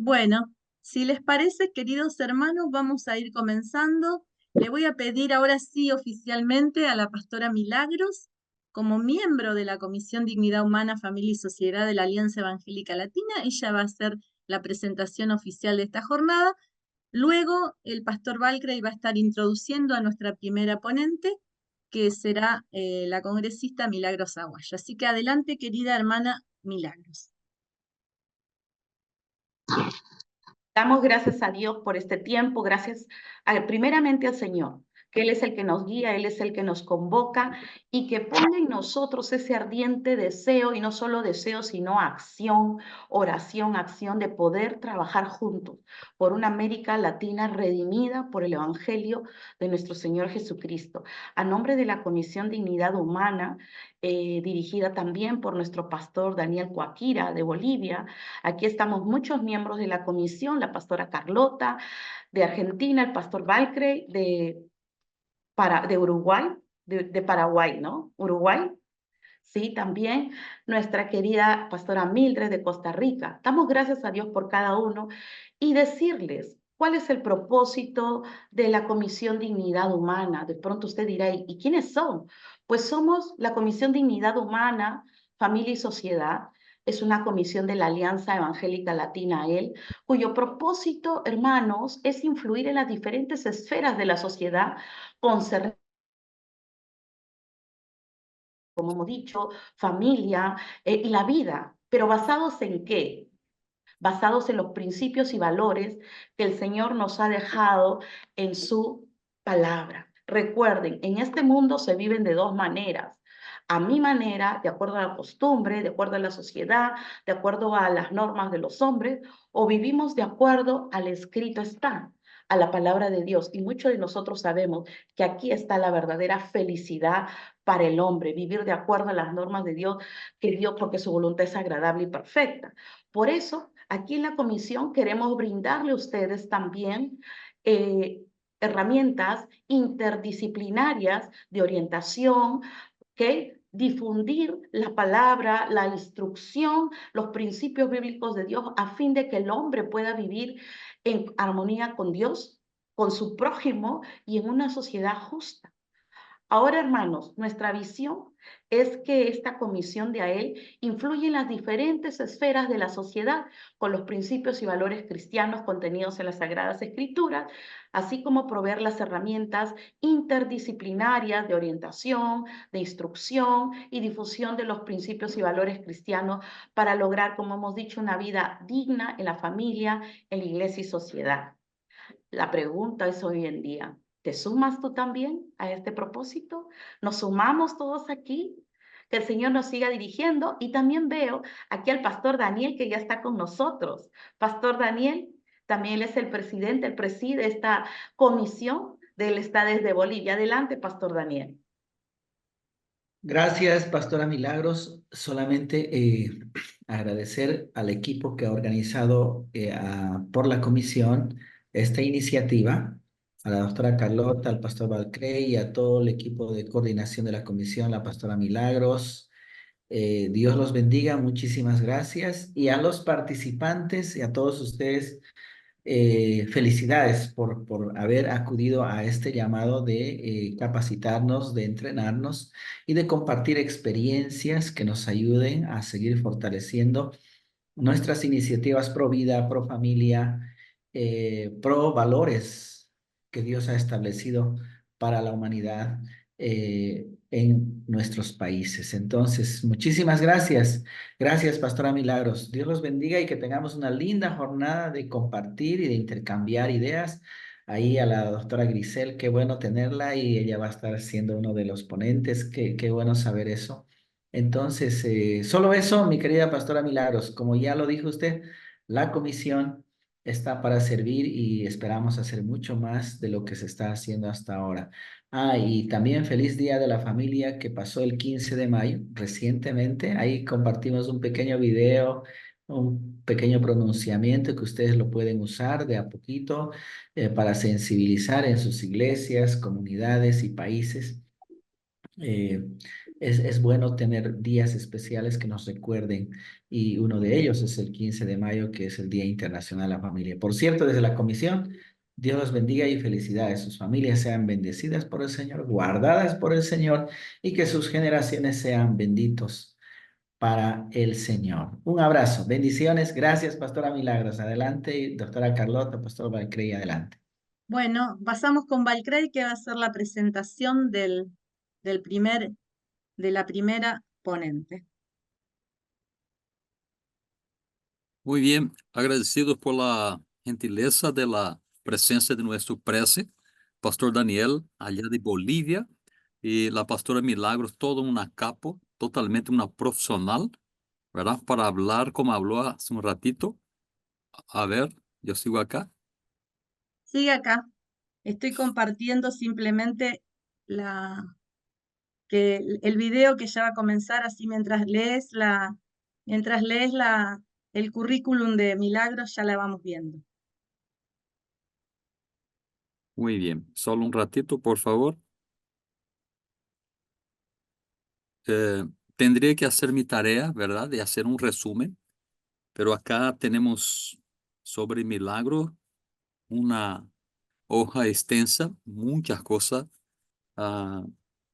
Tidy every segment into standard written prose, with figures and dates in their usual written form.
Bueno, si les parece, queridos hermanos, vamos a ir comenzando. Le voy a pedir ahora sí oficialmente a la pastora Milagros, como miembro de la Comisión Dignidad Humana, Familia y Sociedad de la Alianza Evangélica Latina. Ella va a hacer la presentación oficial de esta jornada. Luego, el pastor Valcrey va a estar introduciendo a nuestra primera ponente, que será la congresista Milagros Aguayo. Así que adelante, querida hermana Milagros. Damos gracias a Dios por este tiempo, gracias primeramente al Señor, que Él es el que nos guía, Él es el que nos convoca y que ponga en nosotros ese ardiente deseo, y no solo deseo, sino acción, oración, acción de poder trabajar juntos por una América Latina redimida por el Evangelio de nuestro Señor Jesucristo. A nombre de la Comisión Dignidad Humana, dirigida también por nuestro pastor Daniel Coaquira de Bolivia. Aquí estamos muchos miembros de la comisión, la pastora Carlota de Argentina, el pastor Valcrey de Uruguay, de Paraguay, ¿no? Uruguay. Sí, también nuestra querida pastora Mildred de Costa Rica. Damos gracias a Dios por cada uno y decirles cuál es el propósito de la Comisión Dignidad Humana. De pronto usted dirá, ¿y quiénes son? Pues somos la Comisión Dignidad Humana, Familia y Sociedad. Es una comisión de la Alianza Evangélica Latina AEL, cuyo propósito, hermanos, es influir en las diferentes esferas de la sociedad concernientes, como hemos dicho, familia y la vida. ¿Pero basados en qué? Basados en los principios y valores que el Señor nos ha dejado en su palabra. Recuerden, en este mundo se viven de dos maneras. A mi manera, de acuerdo a la costumbre, de acuerdo a la sociedad, de acuerdo a las normas de los hombres, o vivimos de acuerdo al escrito está, a la palabra de Dios. Y muchos de nosotros sabemos que aquí está la verdadera felicidad para el hombre, vivir de acuerdo a las normas de Dios, que Dios, porque su voluntad es agradable y perfecta. Por eso, aquí en la comisión queremos brindarle a ustedes también herramientas interdisciplinarias de orientación, que difundir la palabra, la instrucción, los principios bíblicos de Dios, a fin de que el hombre pueda vivir en armonía con Dios, con su prójimo y en una sociedad justa. Ahora, hermanos, nuestra visión es que esta comisión de AEL influye en las diferentes esferas de la sociedad con los principios y valores cristianos contenidos en las Sagradas Escrituras, así como proveer las herramientas interdisciplinarias de orientación, de instrucción y difusión de los principios y valores cristianos para lograr, como hemos dicho, una vida digna en la familia, en la iglesia y sociedad. La pregunta es hoy en día, ¿te sumas tú también a este propósito? ¿Nos sumamos todos aquí? Que el Señor nos siga dirigiendo. Y también veo aquí al pastor Daniel, que ya está con nosotros. Pastor Daniel, también él es el presidente, él preside esta comisión. Él está desde Bolivia. Adelante, pastor Daniel. Gracias, Pastora Milagros. Solamente agradecer al equipo que ha organizado por la comisión esta iniciativa, a la doctora Carlota, al pastor Valcrey y a todo el equipo de coordinación de la comisión, la pastora Milagros. Dios los bendiga, muchísimas gracias. Y a los participantes y a todos ustedes, felicidades por haber acudido a este llamado de capacitarnos, de entrenarnos y de compartir experiencias que nos ayuden a seguir fortaleciendo nuestras iniciativas pro vida, pro familia, pro valores que Dios ha establecido para la humanidad en nuestros países. Entonces, muchísimas gracias. Gracias, Pastora Milagros. Dios los bendiga y que tengamos una linda jornada de compartir y de intercambiar ideas. Ahí a la doctora Grisel, qué bueno tenerla y ella va a estar siendo uno de los ponentes. Qué bueno saber eso. Entonces, solo eso, mi querida Pastora Milagros, como ya lo dijo usted, la comisión está para servir y esperamos hacer mucho más de lo que se está haciendo hasta ahora. Ah, y también feliz Día de la Familia que pasó el 15 de mayo recientemente. Ahí compartimos un pequeño video, un pequeño pronunciamiento que ustedes lo pueden usar de a poquito para sensibilizar en sus iglesias, comunidades y países. Eh, es bueno tener días especiales que nos recuerden y uno de ellos es el 15 de mayo, que es el Día Internacional de la Familia. Por cierto, desde la comisión, Dios los bendiga y felicidades. Sus familias sean bendecidas por el Señor, guardadas por el Señor y que sus generaciones sean benditos para el Señor. Un abrazo, bendiciones. Gracias, Pastora Milagros. Adelante, y doctora Carlota, Pastor Valcrey, adelante. Bueno, pasamos con Valcrey, que va a hacer la presentación del de la primera ponente. Muy bien, agradecidos por la gentileza de la presencia de nuestro prece, Pastor Daniel, allá de Bolivia, y la pastora Milagros, todo una capo, totalmente una profesional, ¿verdad? Para hablar como habló hace un ratito. A ver, yo sigo acá. Sigue acá. Estoy compartiendo simplemente el video que ya va a comenzar, así mientras lees el currículum de Milagros, ya la vamos viendo. Muy bien, solo un ratito, por favor. Eh, Tendría que hacer mi tarea, ¿verdad? De hacer un resumen, pero acá tenemos sobre Milagro una hoja extensa, muchas cosas a,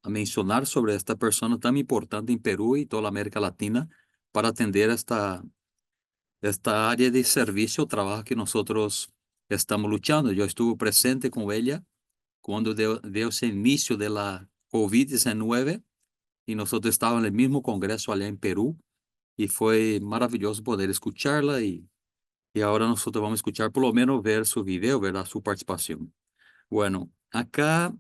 a mencionar sobre esta persona tan importante en Perú y toda la América Latina para atender esta área de servicio, trabajo que nosotros estamos luchando. Yo estuve presente con ella cuando dio ese inicio de la COVID-19 y nosotros estábamos en el mismo congreso allá en Perú y fue maravilloso poder escucharla y ahora nosotros vamos a escuchar, por lo menos ver su video, ¿verdad? Su participación. Bueno, acá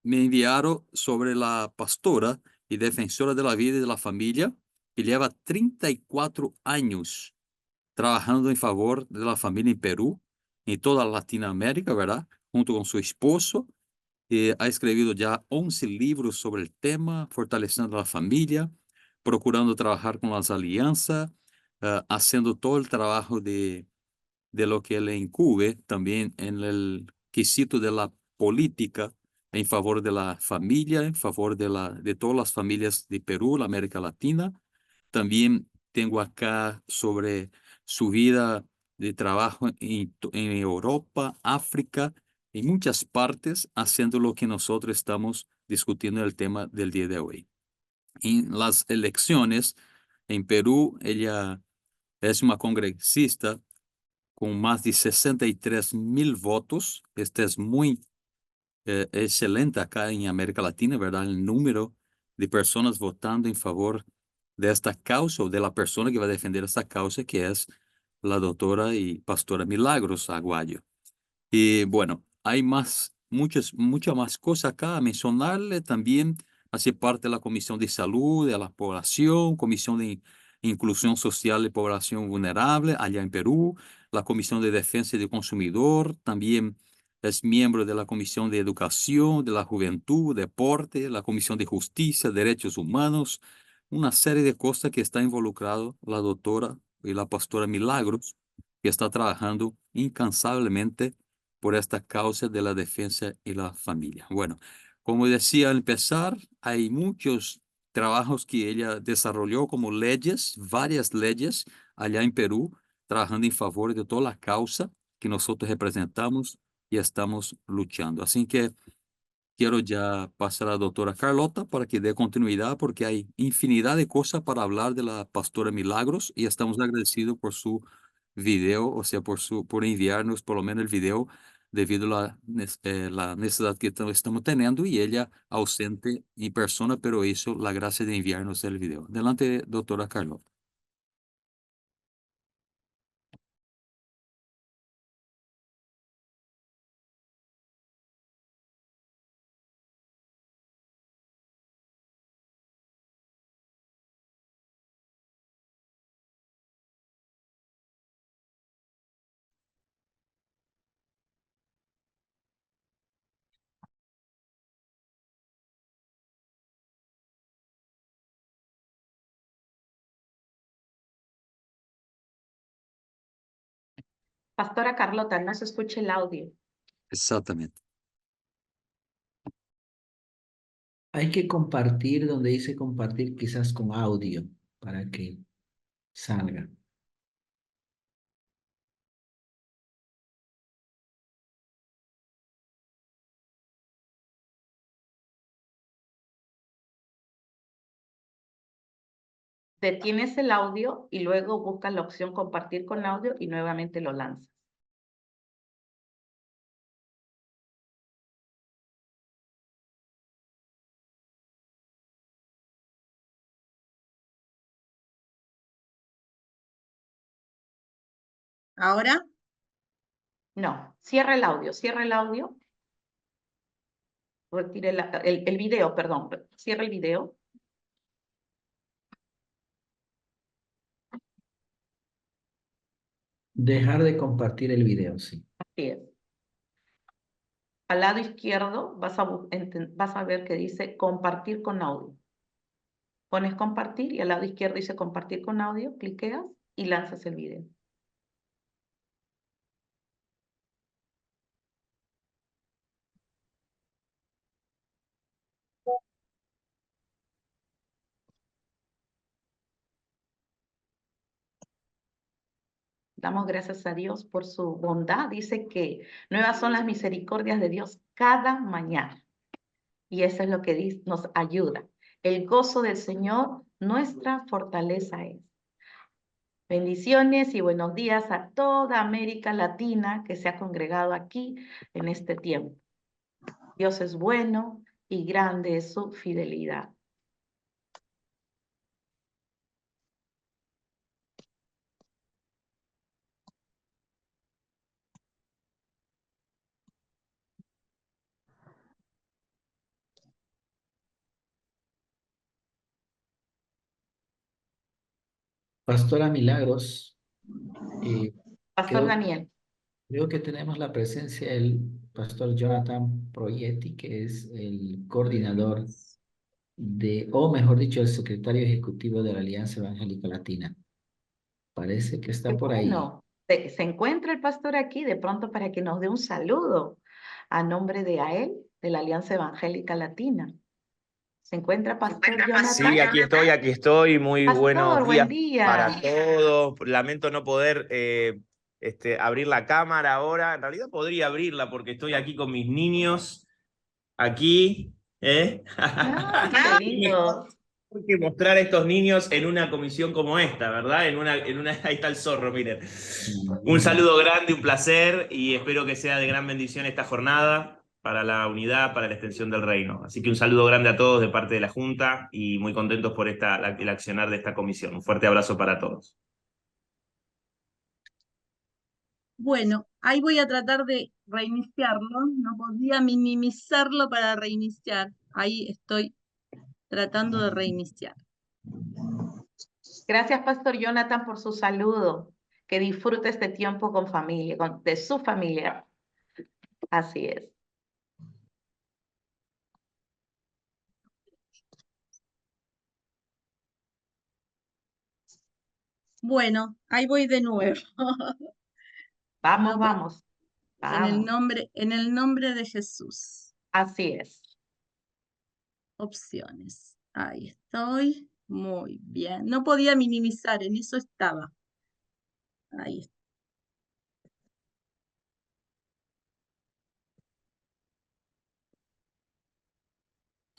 me enviaron sobre la pastora y defensora de la vida y de la familia, que lleva 34 años trabajando en favor de la familia en Perú, en toda Latinoamérica, ¿verdad? Junto con su esposo. Ha escrito ya 11 libros sobre el tema, fortaleciendo la familia, procurando trabajar con las alianzas, haciendo todo el trabajo de lo que le incumbe también en el quesito de la política en favor de la familia, en favor de todas las familias de Perú, la América Latina. También tengo acá sobre su vida de trabajo en Europa, África, en muchas partes, haciendo lo que nosotros estamos discutiendo el tema del día de hoy. En las elecciones en Perú, ella es una congresista con más de 63,000 votos. Este es muy excelente acá en América Latina, ¿verdad? El número de personas votando en favor de esta causa o de la persona que va a defender esta causa, que es la doctora y pastora Milagros Aguayo. Y bueno, hay muchas más cosas acá a mencionarle. También hace parte de la Comisión de Salud de la Población, Comisión de Inclusión Social de Población Vulnerable allá en Perú, la Comisión de Defensa del Consumidor. También es miembro de la Comisión de Educación, de la Juventud, Deporte, la Comisión de Justicia, Derechos Humanos, una serie de cosas que está involucrado la doctora y la pastora Milagros, que está trabajando incansablemente por esta causa de la defensa y la familia. Bueno, como decía al empezar, hay muchos trabajos que ella desarrolló como leyes, varias leyes allá en Perú, trabajando en favor de toda la causa que nosotros representamos y estamos luchando. Así que quiero ya pasar a la doctora Carlota para que dé continuidad, porque hay infinidad de cosas para hablar de la pastora Milagros y estamos agradecidos por su video, o sea, por enviarnos por lo menos el video debido a la necesidad que estamos teniendo y ella ausente en persona, pero hizo la gracia de enviarnos el video. Adelante, doctora Carlota. Pastora Carlota, no se escucha el audio. Exactamente. Hay que compartir donde dice compartir quizás con audio para que salga. Detienes el audio y luego buscas la opción compartir con audio y nuevamente lo lanzas. ¿Ahora? No, cierra el audio, cierra el audio. Retire el video, perdón, cierra el video. Dejar de compartir el video, sí. Así es. Al lado izquierdo vas a ver que dice compartir con audio. Pones compartir y al lado izquierdo dice compartir con audio, cliqueas y lanzas el video. Damos gracias a Dios por su bondad. Dice que nuevas son las misericordias de Dios cada mañana. Y eso es lo que nos ayuda. El gozo del Señor, nuestra fortaleza es. Bendiciones y buenos días a toda América Latina que se ha congregado aquí en este tiempo. Dios es bueno y grande es su fidelidad. Pastora Milagros, Pastor Daniel. creo que tenemos la presencia del pastor Jonathan Proietti, que es el coordinador o mejor dicho, el secretario ejecutivo de la Alianza Evangélica Latina. Parece que está por ahí. Bueno, se encuentra el pastor aquí de pronto para que nos dé un saludo a nombre de AEL, de la Alianza Evangélica Latina. ¿Se encuentra Pastor Jonathan? Sí, aquí estoy. Muy Pastor, buenos buen días día. para todos. Lamento no poder abrir la cámara ahora. En realidad podría abrirla porque estoy aquí con mis niños. Aquí. Ah, qué lindo. Hay que mostrar a estos niños en una comisión como esta, ¿verdad? Ahí está el zorro, miren. Un saludo grande, un placer y espero que sea de gran bendición esta jornada para la unidad, para la extensión del reino. Así que un saludo grande a todos de parte de la Junta y muy contentos por el accionar de esta comisión. Un fuerte abrazo para todos. Bueno, ahí voy a tratar de reiniciarlo. No podía minimizarlo para reiniciar. Ahí estoy tratando de reiniciar. Gracias, Pastor Jonathan, por su saludo. Que disfrute este tiempo con familia, de su familia. Así es. Bueno, ahí voy de nuevo. Vamos, No, vamos. En el nombre de Jesús. Así es. Opciones. Ahí estoy. Muy bien. No podía minimizar, en eso estaba. Ahí está.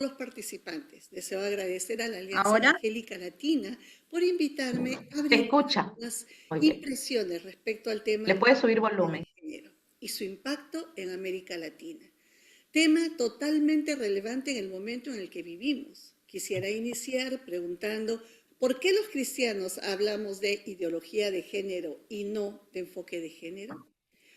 Los participantes. Deseo agradecer a la Alianza ¿Ahora? Evangélica Latina por invitarme a Se brindar escucha. unas Muy bien. impresiones respecto al tema Le puede subir de volumen. género y su impacto en América Latina. Tema totalmente relevante en el momento en el que vivimos. Quisiera iniciar preguntando ¿por qué los cristianos hablamos de ideología de género y no de enfoque de género?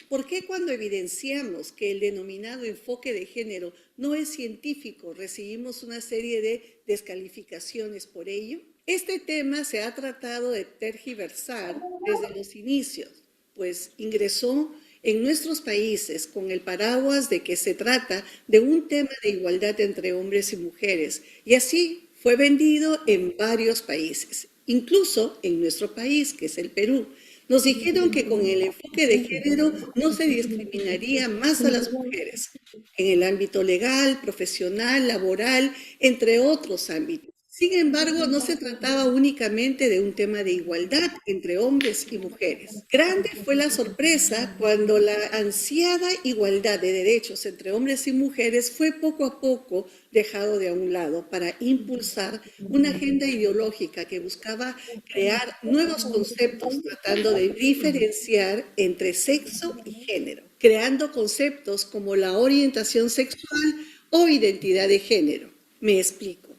¿Por qué cuando evidenciamos que el denominado enfoque de género no es científico, recibimos una serie de descalificaciones por ello? Este tema se ha tratado de tergiversar desde los inicios, pues ingresó en nuestros países con el paraguas de que se trata de un tema de igualdad entre hombres y mujeres, y así fue vendido en varios países, incluso en nuestro país, que es el Perú, Nos dijeron que con el enfoque de género no se discriminaría más a las mujeres en el ámbito legal, profesional, laboral, entre otros ámbitos. Sin embargo, no se trataba únicamente de un tema de igualdad entre hombres y mujeres. Grande fue la sorpresa cuando la ansiada igualdad de derechos entre hombres y mujeres fue poco a poco dejado de a un lado para impulsar una agenda ideológica que buscaba crear nuevos conceptos tratando de diferenciar entre sexo y género, creando conceptos como la orientación sexual o identidad de género. Me explico.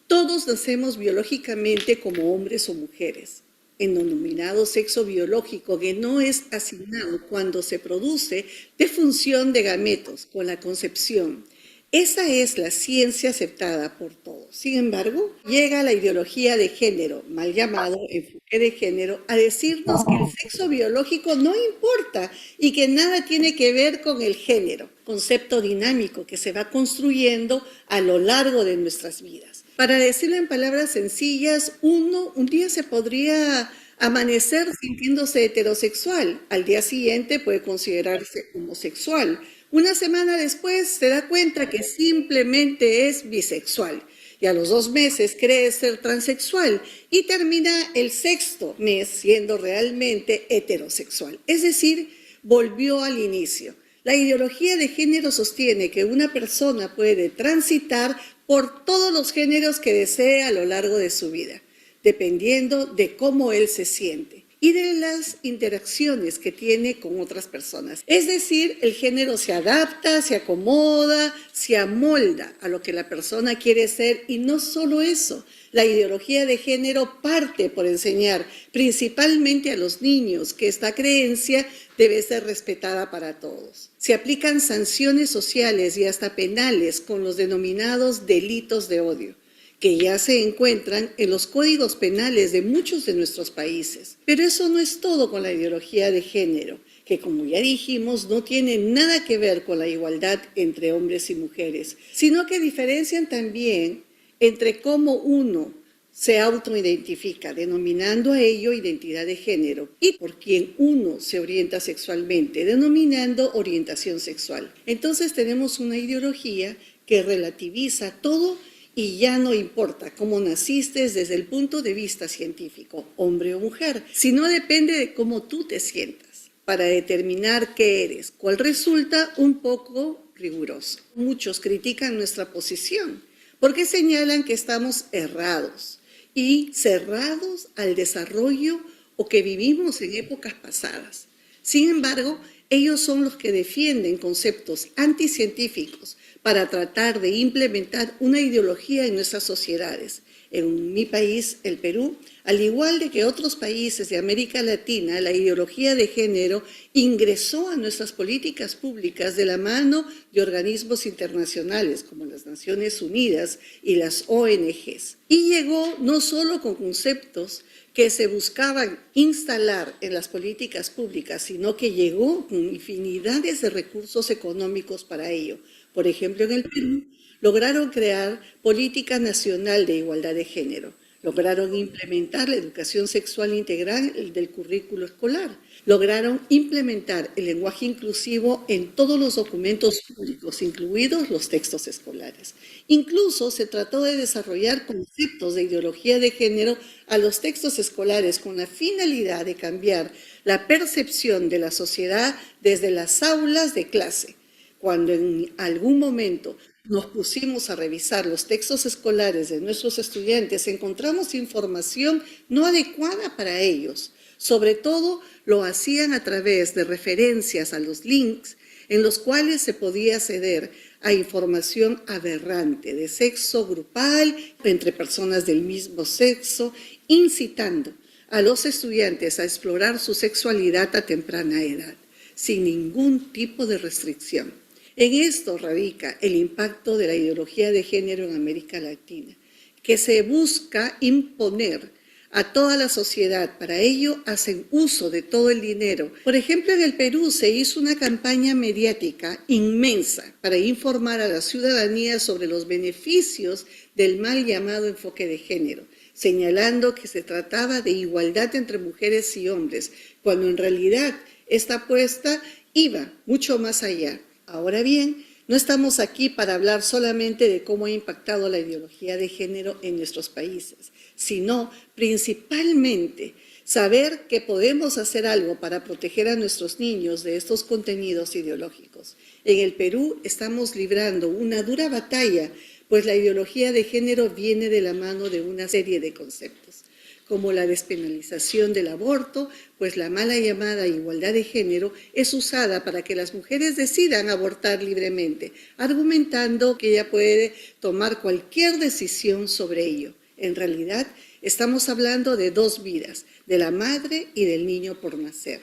Todos nacemos biológicamente como hombres o mujeres. El denominado sexo biológico que no es asignado cuando se produce de función de gametos con la concepción. Esa es la ciencia aceptada por todos. Sin embargo, llega la ideología de género, mal llamado enfoque de género, a decirnos que el sexo biológico no importa y que nada tiene que ver con el género, concepto dinámico que se va construyendo a lo largo de nuestras vidas. Para decirlo en palabras sencillas, un día se podría amanecer sintiéndose heterosexual, al día siguiente puede considerarse homosexual. Una semana después se da cuenta que simplemente es bisexual y a los 2 meses cree ser transexual y termina el 6º mes siendo realmente heterosexual. Es decir, volvió al inicio. La ideología de género sostiene que una persona puede transitar por todos los géneros que desee a lo largo de su vida, dependiendo de cómo él se siente y de las interacciones que tiene con otras personas. Es decir, el género se adapta, se acomoda, se amolda a lo que la persona quiere ser y no solo eso. La ideología de género parte por enseñar principalmente a los niños que esta creencia debe ser respetada para todos. Se aplican sanciones sociales y hasta penales con los denominados delitos de odio, que ya se encuentran en los códigos penales de muchos de nuestros países. Pero eso no es todo con la ideología de género, que como ya dijimos, no tiene nada que ver con la igualdad entre hombres y mujeres, sino que diferencian también entre cómo uno se autoidentifica, denominando a ello identidad de género, y por quien uno se orienta sexualmente, denominando orientación sexual. Entonces tenemos una ideología que relativiza todo y ya no importa cómo naciste desde el punto de vista científico, hombre o mujer, sino depende de cómo tú te sientas para determinar qué eres, cual resulta un poco riguroso. Muchos critican nuestra posición porque señalan que estamos errados y cerrados al desarrollo o que vivimos en épocas pasadas. Sin embargo, ellos son los que defienden conceptos anticientíficos para tratar de implementar una ideología en nuestras sociedades. En mi país, el Perú, al igual de que otros países de América Latina, la ideología de género ingresó a nuestras políticas públicas de la mano de organismos internacionales como las Naciones Unidas y las ONGs. Y llegó no solo con conceptos que se buscaban instalar en las políticas públicas, sino que llegó con infinidades de recursos económicos para ello. Por ejemplo, en el Perú, lograron crear Política Nacional de Igualdad de Género, lograron implementar la educación sexual integral del currículo escolar, lograron implementar el lenguaje inclusivo en todos los documentos públicos, incluidos los textos escolares. Incluso se trató de desarrollar conceptos de ideología de género a los textos escolares con la finalidad de cambiar la percepción de la sociedad desde las aulas de clase. Cuando en algún momento nos pusimos a revisar los textos escolares de nuestros estudiantes, encontramos información no adecuada para ellos. Sobre todo lo hacían a través de referencias a los links en los cuales se podía acceder a información aberrante de sexo grupal entre personas del mismo sexo, incitando a los estudiantes a explorar su sexualidad a temprana edad, sin ningún tipo de restricción. En esto radica el impacto de la ideología de género en América Latina, que se busca imponer a toda la sociedad. Para ello hacen uso de todo el dinero. Por ejemplo, en el Perú se hizo una campaña mediática inmensa para informar a la ciudadanía sobre los beneficios del mal llamado enfoque de género, señalando que se trataba de igualdad entre mujeres y hombres, cuando en realidad esta apuesta iba mucho más allá. Ahora bien, no estamos aquí para hablar solamente de cómo ha impactado la ideología de género en nuestros países, sino principalmente saber que podemos hacer algo para proteger a nuestros niños de estos contenidos ideológicos. En el Perú estamos librando una dura batalla, pues la ideología de género viene de la mano de una serie de conceptos, como la despenalización del aborto, pues la mala llamada igualdad de género es usada para que las mujeres decidan abortar libremente, argumentando que ella puede tomar cualquier decisión sobre ello. En realidad, estamos hablando de dos vidas, de la madre y del niño por nacer.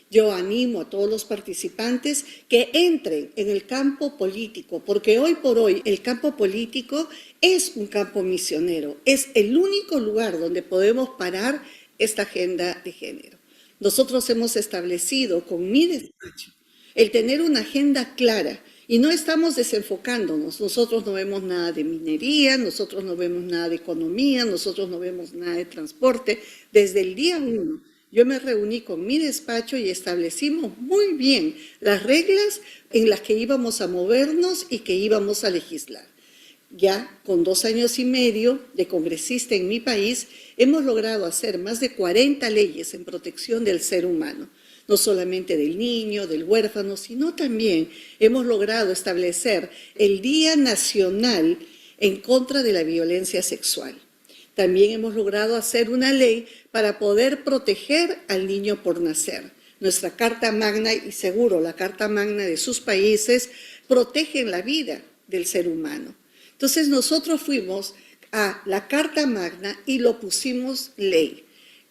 Yo animo a todos los participantes que entren en el campo político, porque hoy por hoy el campo político es un campo misionero, es el único lugar donde podemos parar esta agenda de género. Nosotros hemos establecido con mi despacho el tener una agenda clara y no estamos desenfocándonos. Nosotros no vemos nada de minería, nosotros no vemos nada de economía, nosotros no vemos nada de transporte. Desde el día 1, yo me reuní con mi despacho y establecimos muy bien las reglas en las que íbamos a movernos y que íbamos a legislar. Ya con 2 años y medio de congresista en mi país, hemos logrado hacer más de 40 leyes en protección del ser humano, no solamente del niño, del huérfano, sino también hemos logrado establecer el Día Nacional en contra de la violencia sexual. También hemos logrado hacer una ley para poder proteger al niño por nacer. Nuestra Carta Magna, y seguro la Carta Magna de sus países, protegen la vida del ser humano. Entonces nosotros fuimos a la Carta Magna y lo pusimos ley,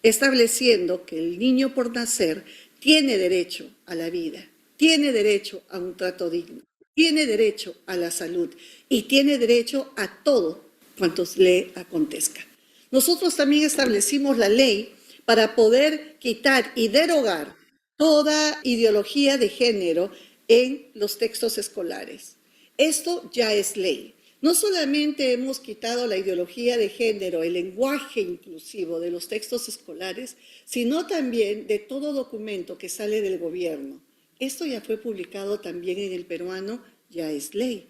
estableciendo que el niño por nacer tiene derecho a la vida, tiene derecho a un trato digno, tiene derecho a la salud y tiene derecho a todo cuanto le acontezca. Nosotros también establecimos la ley para poder quitar y derogar toda ideología de género en los textos escolares. Esto ya es ley. No solamente hemos quitado la ideología de género, el lenguaje inclusivo de los textos escolares, sino también de todo documento que sale del gobierno. Esto ya fue publicado también en el peruano, ya es ley.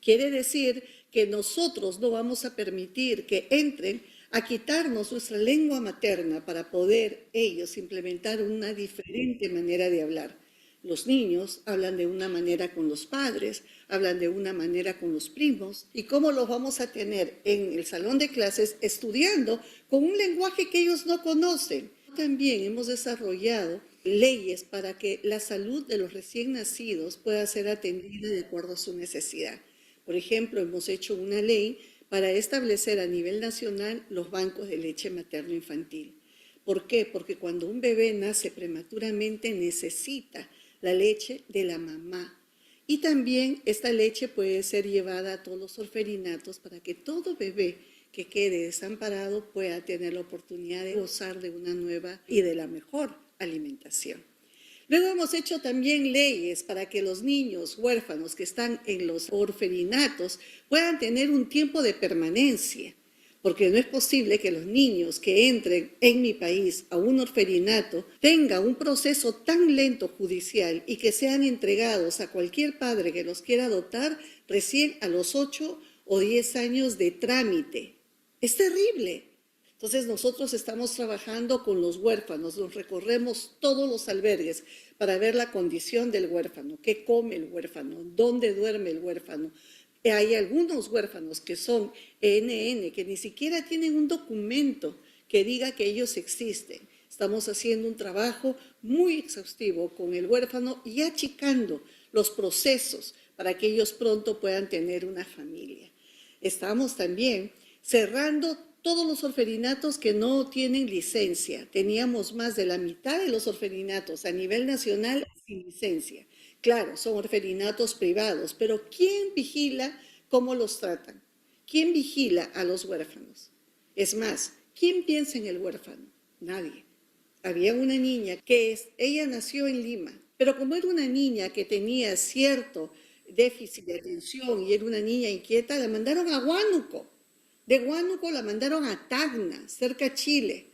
Quiere decir que nosotros no vamos a permitir que entren a quitarnos nuestra lengua materna para poder ellos implementar una diferente manera de hablar. Los niños hablan de una manera con los padres, hablan de una manera con los primos. ¿Y cómo los vamos a tener en el salón de clases estudiando con un lenguaje que ellos no conocen? También hemos desarrollado leyes para que la salud de los recién nacidos pueda ser atendida de acuerdo a su necesidad. Por ejemplo, hemos hecho una ley para establecer a nivel nacional los bancos de leche materno-infantil. ¿Por qué? Porque cuando un bebé nace prematuramente necesita la leche de la mamá. Y también esta leche puede ser llevada a todos los orferinatos para que todo bebé que quede desamparado pueda tener la oportunidad de gozar de una nueva y de la mejor alimentación. Luego hemos hecho también leyes para que los niños huérfanos que están en los orferinatos puedan tener un tiempo de permanencia, porque no es posible que los niños que entren en mi país a un orferinato tengan un proceso tan lento judicial y que sean entregados a cualquier padre que los quiera adoptar recién a los 8 o 10 años de trámite. Es terrible. Entonces nosotros estamos trabajando con los huérfanos, nos recorremos todos los albergues para ver la condición del huérfano, qué come el huérfano, dónde duerme el huérfano. Hay algunos huérfanos que son ENN, que ni siquiera tienen un documento que diga que ellos existen. Estamos haciendo un trabajo muy exhaustivo con el huérfano y achicando los procesos para que ellos pronto puedan tener una familia. Estamos también cerrando todos los orferinatos que no tienen licencia. Teníamos más de la mitad de los orferinatos a nivel nacional sin licencia. Claro, son orferinatos privados, pero ¿quién vigila cómo los tratan? ¿Quién vigila a los huérfanos? Es más, ¿quién piensa en el huérfano? Nadie. Había una niña ella nació en Lima, pero como era una niña que tenía cierto déficit de atención y era una niña inquieta, la mandaron a Huánuco. De Huánuco la mandaron a Tacna, cerca de Chile.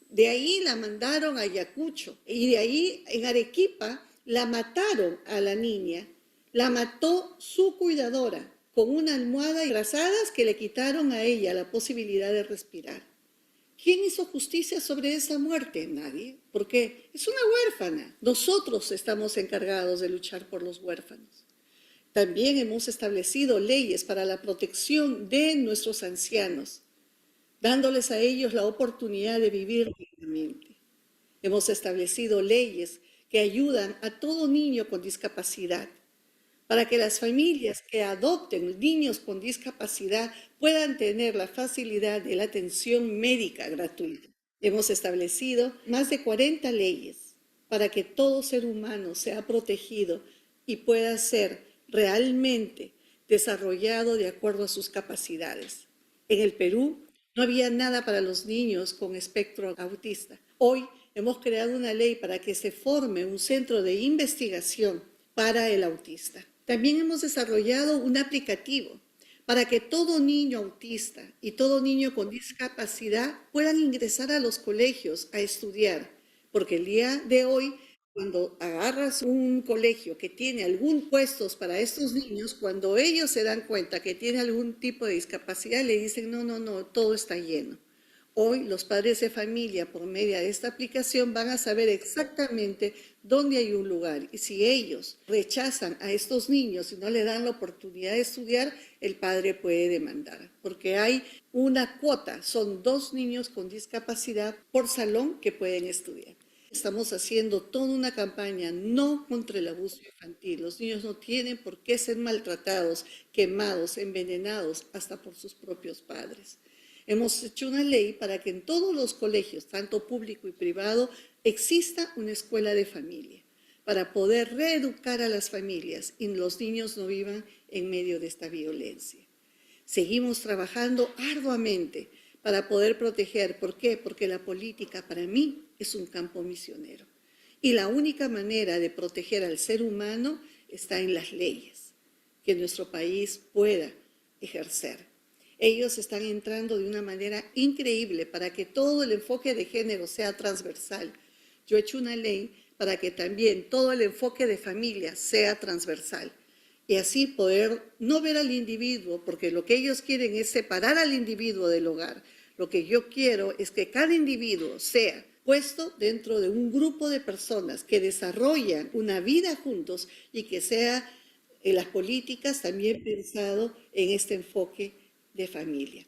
De ahí la mandaron a Ayacucho y de ahí en Arequipa la mataron a la niña. La mató su cuidadora con una almohada y brazadas que le quitaron a ella la posibilidad de respirar. ¿Quién hizo justicia sobre esa muerte? Nadie, porque es una huérfana. Nosotros estamos encargados de luchar por los huérfanos. También hemos establecido leyes para la protección de nuestros ancianos, dándoles a ellos la oportunidad de vivir dignamente. Hemos establecido leyes que ayudan a todo niño con discapacidad, para que las familias que adopten niños con discapacidad puedan tener la facilidad de la atención médica gratuita. Hemos establecido más de 40 leyes para que todo ser humano sea protegido y pueda ser realmente desarrollado de acuerdo a sus capacidades. En el Perú no había nada para los niños con espectro autista. Hoy hemos creado una ley para que se forme un centro de investigación para el autista. También hemos desarrollado un aplicativo para que todo niño autista y todo niño con discapacidad puedan ingresar a los colegios a estudiar, porque el día de hoy, cuando agarras un colegio que tiene algún puestos para estos niños, cuando ellos se dan cuenta que tiene algún tipo de discapacidad, le dicen, no, todo está lleno. Hoy los padres de familia, por medio de esta aplicación, van a saber exactamente dónde hay un lugar. Y si ellos rechazan a estos niños y no le dan la oportunidad de estudiar, el padre puede demandar. Porque hay una cuota, son 2 niños con discapacidad por salón que pueden estudiar. Estamos haciendo toda una campaña no contra el abuso infantil. Los niños no tienen por qué ser maltratados, quemados, envenenados, hasta por sus propios padres. Hemos hecho una ley para que en todos los colegios, tanto público y privado, exista una escuela de familia, para poder reeducar a las familias y los niños no vivan en medio de esta violencia. Seguimos trabajando arduamente para poder proteger. ¿Por qué? Porque la política para mí es un campo misionero. Y la única manera de proteger al ser humano está en las leyes que nuestro país pueda ejercer. Ellos están entrando de una manera increíble para que todo el enfoque de género sea transversal. Yo he hecho una ley para que también todo el enfoque de familia sea transversal y así poder no ver al individuo, porque lo que ellos quieren es separar al individuo del hogar. Lo que yo quiero es que cada individuo sea puesto dentro de un grupo de personas que desarrollan una vida juntos y que sea en las políticas también pensado en este enfoque de familia.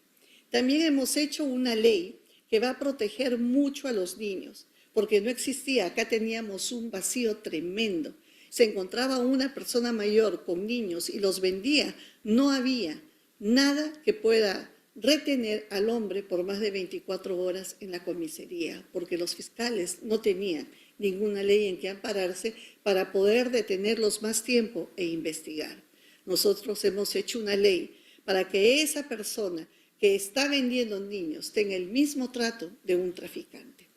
También hemos hecho una ley que va a proteger mucho a los niños, porque no existía, acá teníamos un vacío tremendo. Se encontraba una persona mayor con niños y los vendía, no había nada que pueda retener al hombre por más de 24 horas en la comisaría, porque los fiscales no tenían ninguna ley en que ampararse para poder detenerlos más tiempo e investigar. Nosotros hemos hecho una ley para que esa persona que está vendiendo niños tenga el mismo trato de un traficante.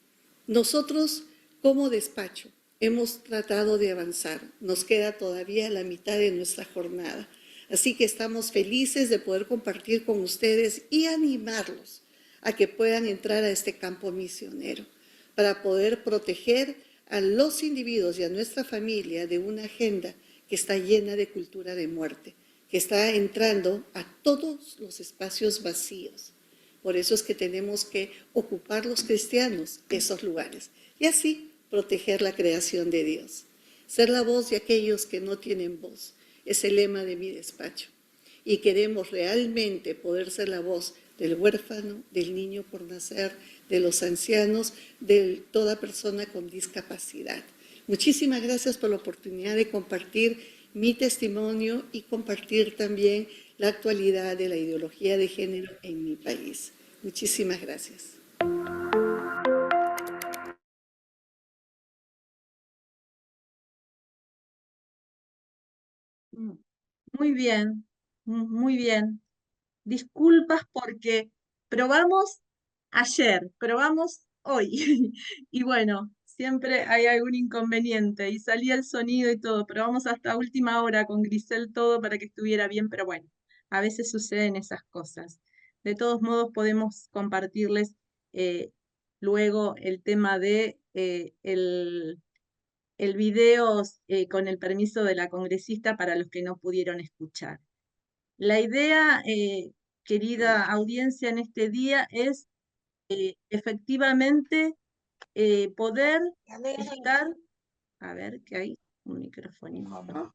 Nosotros, como despacho, hemos tratado de avanzar. Nos queda todavía la mitad de nuestra jornada. Así que estamos felices de poder compartir con ustedes y animarlos a que puedan entrar a este campo misionero para poder proteger a los individuos y a nuestra familia de una agenda que está llena de cultura de muerte, que está entrando a todos los espacios vacíos. Por eso es que tenemos que ocupar los cristianos esos lugares y así proteger la creación de Dios. Ser la voz de aquellos que no tienen voz es el lema de mi despacho. Y queremos realmente poder ser la voz del huérfano, del niño por nacer, de los ancianos, de toda persona con discapacidad. Muchísimas gracias por la oportunidad de compartir mi testimonio y compartir también la actualidad de la ideología de género en mi país. Muchísimas gracias. Muy bien, muy bien. Disculpas porque probamos ayer, probamos hoy. Y bueno, siempre hay algún inconveniente y salía el sonido y todo. Probamos hasta última hora con Grisel todo para que estuviera bien, pero bueno, a veces suceden esas cosas. De todos modos, podemos compartirles luego el tema de el video con el permiso de la congresista para los que no pudieron escuchar. La idea, querida audiencia, en este día es efectivamente poder estar, a ver que hay un micrófono, ¿no?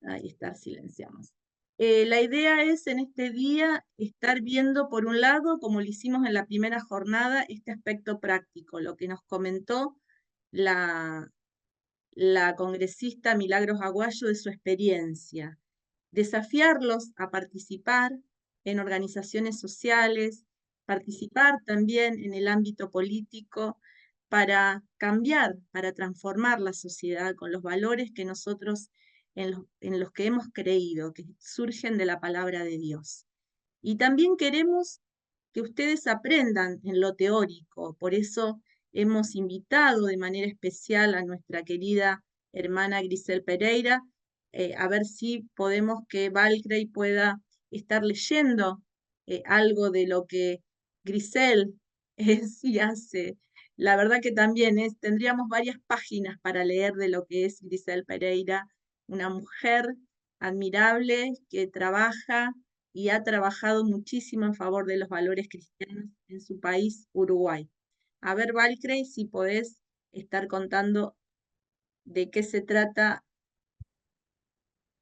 Ahí está, silenciamos. La idea es en este día estar viendo, por un lado, como lo hicimos en la primera jornada, este aspecto práctico, lo que nos comentó la congresista Milagros Aguayo de su experiencia. Desafiarlos a participar en organizaciones sociales, participar también en el ámbito político para cambiar, para transformar la sociedad con los valores que nosotros en los que hemos creído, que surgen de la palabra de Dios. Y también queremos que ustedes aprendan en lo teórico, por eso hemos invitado de manera especial a nuestra querida hermana Grisel Pereira, a ver si podemos que Valcrey pueda estar leyendo algo de lo que Grisel sí hace. La verdad que también tendríamos varias páginas para leer de lo que es Grisel Pereira, una mujer admirable que trabaja y ha trabajado muchísimo en favor de los valores cristianos en su país, Uruguay. A ver, Valcrey, si podés estar contando de qué se trata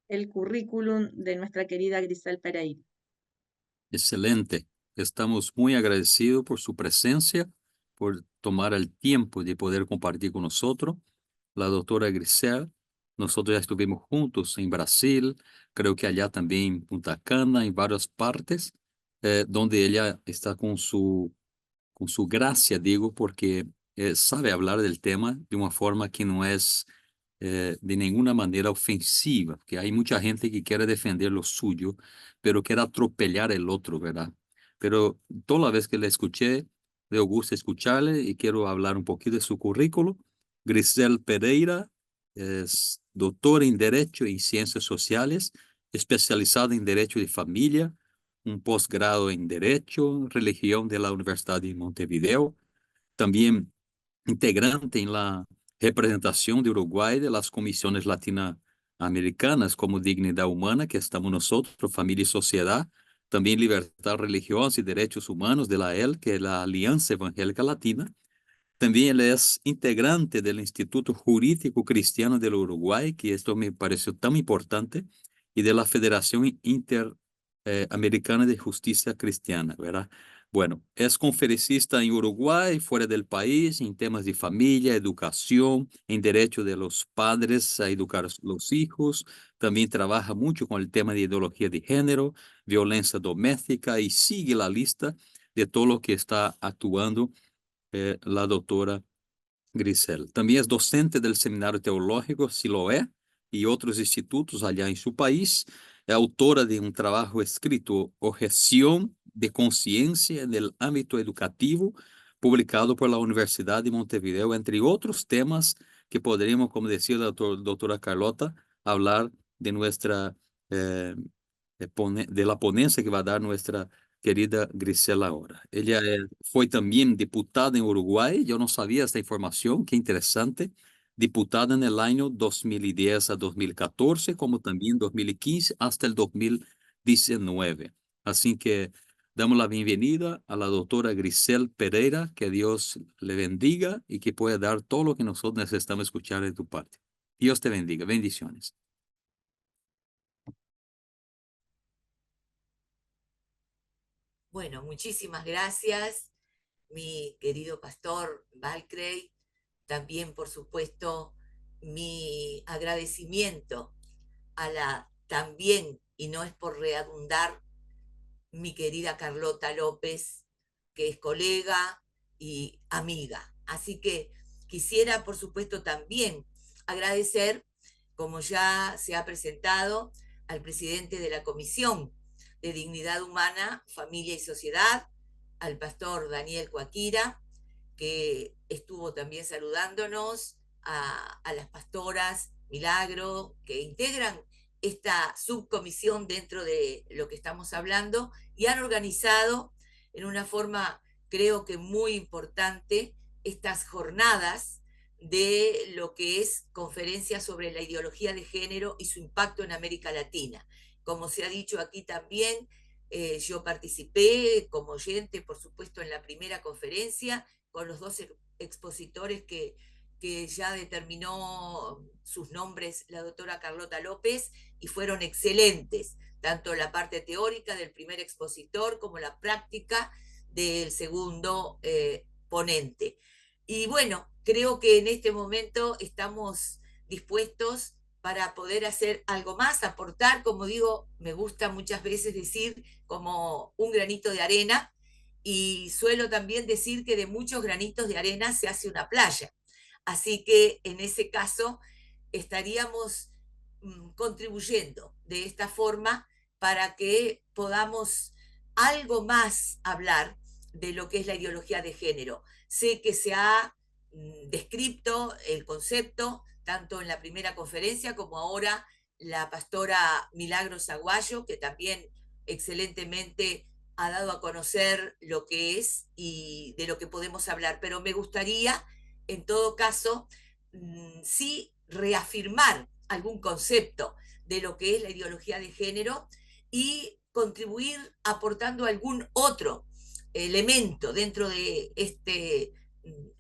el currículum de nuestra querida Grisel Pereira. Excelente. Estamos muy agradecidos por su presencia, por tomar el tiempo de poder compartir con nosotros. La doctora Grisel, nosotros ya estuvimos juntos en Brasil, creo que allá también en Punta Cana, en varias partes, donde ella está con su gracia, digo, porque sabe hablar del tema de una forma que no es de ninguna manera ofensiva, que hay mucha gente que quiere defender lo suyo, pero quiere atropellar el otro, ¿verdad? Pero toda la vez que la escuché, me gusta escucharle y quiero hablar un poquito de su currículo. Grisel Pereira es doctora en Derecho y Ciencias Sociales, especializada en Derecho de Familia, un posgrado en Derecho, Religión de la Universidad de Montevideo, también integrante en la representación de Uruguay de las comisiones latinoamericanas como Dignidad Humana, que estamos nosotros, Familia y Sociedad, también Libertad Religiosa y Derechos Humanos de la AEL, que es la Alianza Evangélica Latina. También él es integrante del Instituto Jurídico Cristiano del Uruguay, que esto me pareció tan importante, y de la Federación Interamericana de Justicia Cristiana, ¿verdad? Bueno, es conferencista en Uruguay, fuera del país, en temas de familia, educación, en derecho de los padres a educar a los hijos. También trabaja mucho con el tema de ideología de género, violencia doméstica y sigue la lista de todo lo que está actuando la doctora Grisel. También es docente del Seminario Teológico Siloé y otros institutos allá en su país. Es autora de un trabajo escrito, Objeción de Conciencia en el ámbito educativo, publicado por la Universidad de Montevideo, entre otros temas que podríamos, como decía la doctora Carlota, hablar de nuestra, de la ponencia que va a dar nuestra querida Grisela ahora. Ella fue también diputada en Uruguay, yo no sabía esta información, qué interesante. Diputada en el año 2010 a 2014, como también 2015 hasta el 2019. Así que damos la bienvenida a la doctora Grisel Pereira, que Dios le bendiga y que pueda dar todo lo que nosotros necesitamos escuchar de tu parte. Dios te bendiga, bendiciones. Bueno, muchísimas gracias, mi querido pastor Valcrey. También, por supuesto, mi agradecimiento a la también, y no es por redundar, mi querida Carlota López, que es colega y amiga. Así que quisiera, por supuesto, también agradecer, como ya se ha presentado, al presidente de la Comisión de Dignidad Humana, Familia y Sociedad, al pastor Daniel Coaquira, que estuvo también saludándonos, a las pastoras Milagro, que integran esta subcomisión dentro de lo que estamos hablando y han organizado en una forma creo que muy importante estas jornadas de lo que es conferencia sobre la ideología de género y su impacto en América Latina. Como se ha dicho aquí también, yo participé como oyente, por supuesto, en la primera conferencia con los dos expositores que ya determinó sus nombres la doctora Carlota López, y fueron excelentes, tanto la parte teórica del primer expositor como la práctica del segundo ponente. Y bueno, creo que en este momento estamos dispuestos para poder hacer algo más, aportar, como digo, me gusta muchas veces decir, como un granito de arena, y suelo también decir que de muchos granitos de arena se hace una playa. Así que en ese caso estaríamos contribuyendo de esta forma para que podamos algo más hablar de lo que es la ideología de género. Sé que se ha descrito el concepto tanto en la primera conferencia como ahora la pastora Milagros Aguayo, que también excelentemente ha dado a conocer lo que es y de lo que podemos hablar. Pero me gustaría, en todo caso, sí reafirmar algún concepto de lo que es la ideología de género y contribuir aportando algún otro elemento dentro de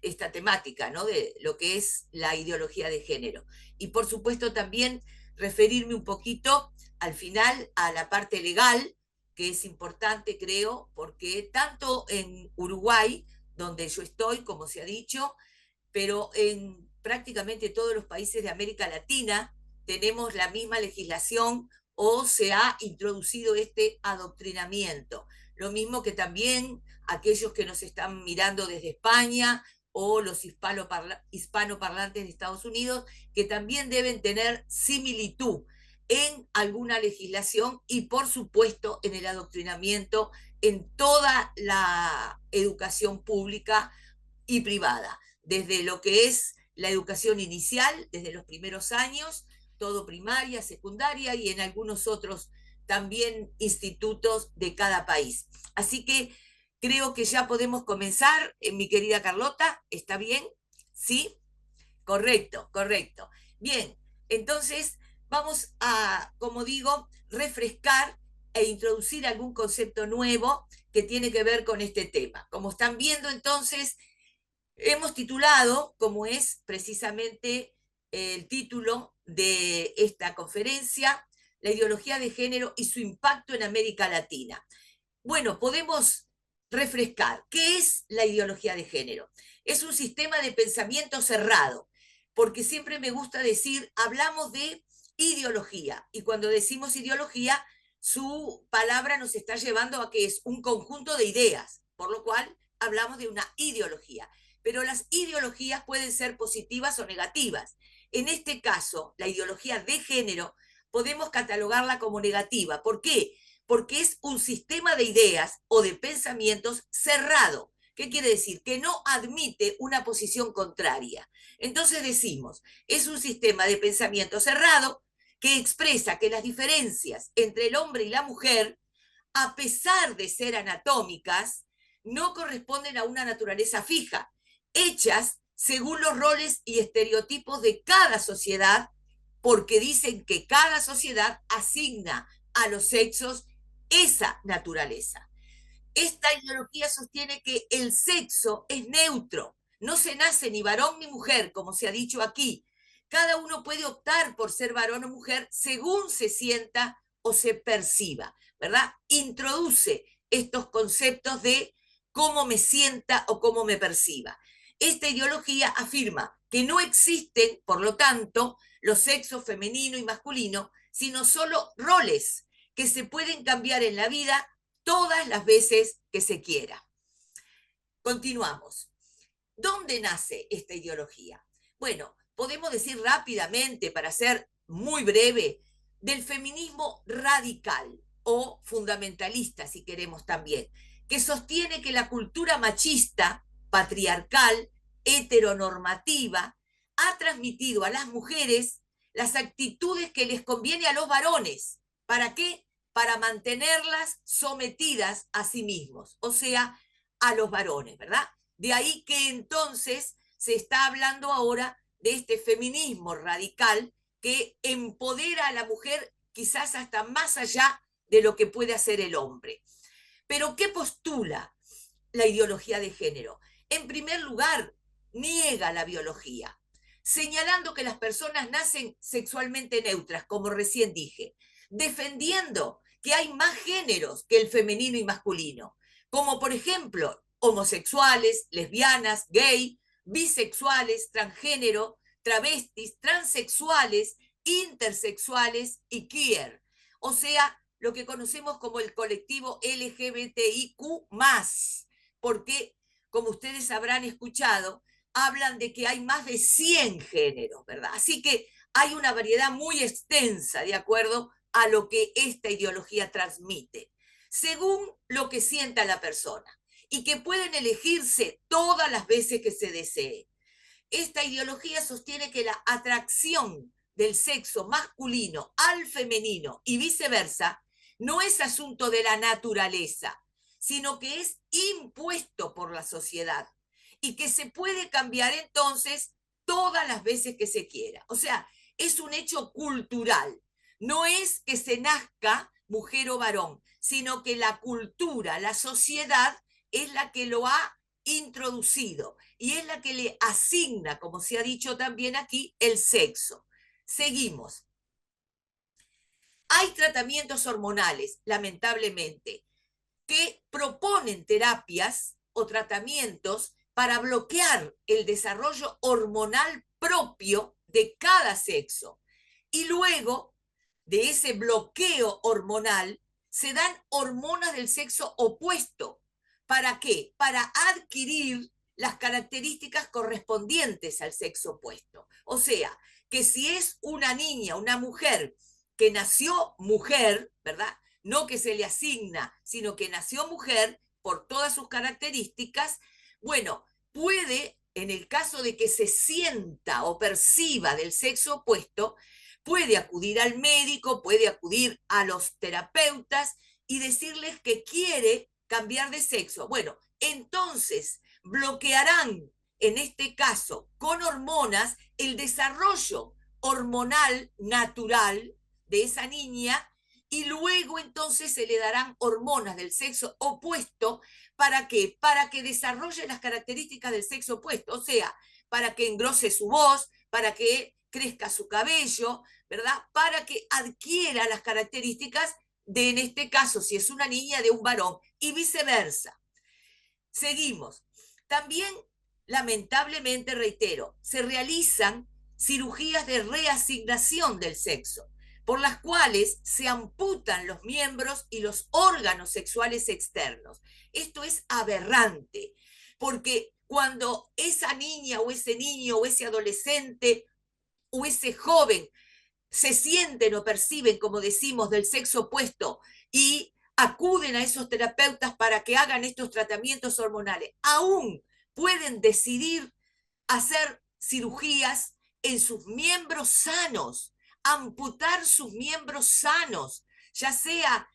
esta temática, ¿no? De lo que es la ideología de género. Y por supuesto también referirme un poquito al final a la parte legal, que es importante, creo, porque tanto en Uruguay, donde yo estoy, como se ha dicho, pero en prácticamente todos los países de América Latina tenemos la misma legislación o se ha introducido este adoctrinamiento. Lo mismo que también aquellos que nos están mirando desde España o los hispanoparlantes de Estados Unidos, que también deben tener similitud en alguna legislación y, por supuesto, en el adoctrinamiento en toda la educación pública y privada, desde lo que es la educación inicial, desde los primeros años, todo primaria, secundaria y en algunos otros también institutos de cada país. Así que creo que ya podemos comenzar, mi querida Carlota, ¿está bien? ¿Sí? Correcto, correcto. Bien, entonces vamos a, como digo, refrescar e introducir algún concepto nuevo que tiene que ver con este tema. Como están viendo, entonces, hemos titulado, como es precisamente el título de esta conferencia, la ideología de género y su impacto en América Latina. Bueno, podemos refrescar. ¿Qué es la ideología de género? Es un sistema de pensamiento cerrado, porque siempre me gusta decir, hablamos de ideología, y cuando decimos ideología, su palabra nos está llevando a que es un conjunto de ideas, por lo cual hablamos de una ideología. Pero las ideologías pueden ser positivas o negativas. En este caso, la ideología de género podemos catalogarla como negativa. ¿Por qué? Porque es un sistema de ideas o de pensamientos cerrado. ¿Qué quiere decir? Que no admite una posición contraria. Entonces decimos, es un sistema de pensamiento cerrado que expresa que las diferencias entre el hombre y la mujer, a pesar de ser anatómicas, no corresponden a una naturaleza fija, hechas según los roles y estereotipos de cada sociedad, porque dicen que cada sociedad asigna a los sexos esa naturaleza. Esta ideología sostiene que el sexo es neutro, no se nace ni varón ni mujer, como se ha dicho aquí. Cada uno puede optar por ser varón o mujer según se sienta o se perciba, ¿verdad? Introduce estos conceptos de cómo me sienta o cómo me perciba. Esta ideología afirma que no existen, por lo tanto, los sexos femenino y masculino, sino solo roles que se pueden cambiar en la vida todas las veces que se quiera. Continuamos. ¿Dónde nace esta ideología? Bueno, podemos decir rápidamente, para ser muy breve, del feminismo radical o fundamentalista, si queremos también, que sostiene que la cultura machista, patriarcal, heteronormativa, ha transmitido a las mujeres las actitudes que les conviene a los varones. ¿Para qué? para mantenerlas sometidas a sí mismos, o sea, a los varones, ¿verdad? De ahí que entonces se está hablando ahora de este feminismo radical que empodera a la mujer quizás hasta más allá de lo que puede hacer el hombre. Pero ¿qué postula la ideología de género? En primer lugar, niega la biología, señalando que las personas nacen sexualmente neutras, como recién dije, defendiendo que hay más géneros que el femenino y masculino, como por ejemplo homosexuales, lesbianas, gay, bisexuales, transgénero, travestis, transexuales, intersexuales y queer, o sea, lo que conocemos como el colectivo LGBTIQ+, porque, como ustedes habrán escuchado, hablan de que hay más de 100 géneros, ¿verdad? Así que hay una variedad muy extensa de acuerdo a lo que esta ideología transmite, según lo que sienta la persona, y que pueden elegirse todas las veces que se desee. Esta ideología sostiene que la atracción del sexo masculino al femenino y viceversa no es asunto de la naturaleza, sino que es impuesto por la sociedad y que se puede cambiar entonces todas las veces que se quiera. O sea, es un hecho cultural. No es que se nazca mujer o varón, sino que la cultura, la sociedad es la que lo ha introducido y es la que le asigna, como se ha dicho también aquí, el sexo. Seguimos. Hay tratamientos hormonales, lamentablemente, que proponen terapias o tratamientos para bloquear el desarrollo hormonal propio de cada sexo. Y luego de ese bloqueo hormonal se dan hormonas del sexo opuesto. ¿Para qué? Para adquirir las características correspondientes al sexo opuesto. O sea, que si es una niña, una mujer que nació mujer, ¿verdad? No que se le asigna, sino que nació mujer por todas sus características, bueno, puede, en el caso de que se sienta o perciba del sexo opuesto, puede acudir al médico, puede acudir a los terapeutas y decirles que quiere cambiar de sexo. Bueno, entonces bloquearán, en este caso, con hormonas, el desarrollo hormonal natural de esa niña y luego entonces se le darán hormonas del sexo opuesto. ¿Para qué? Para que desarrolle las características del sexo opuesto, o sea, para que engrose su voz, para que crezca su cabello, ¿verdad? Para que adquiera las características de, en este caso, si es una niña, de un varón, y viceversa. Seguimos. También, lamentablemente, reitero, se realizan cirugías de reasignación del sexo, por las cuales se amputan los miembros y los órganos sexuales externos. Esto es aberrante, porque cuando esa niña o ese niño o ese adolescente o ese joven se sienten o perciben, como decimos, del sexo opuesto y acuden a esos terapeutas para que hagan estos tratamientos hormonales, aún pueden decidir hacer cirugías en sus miembros sanos, amputar sus miembros sanos, ya sea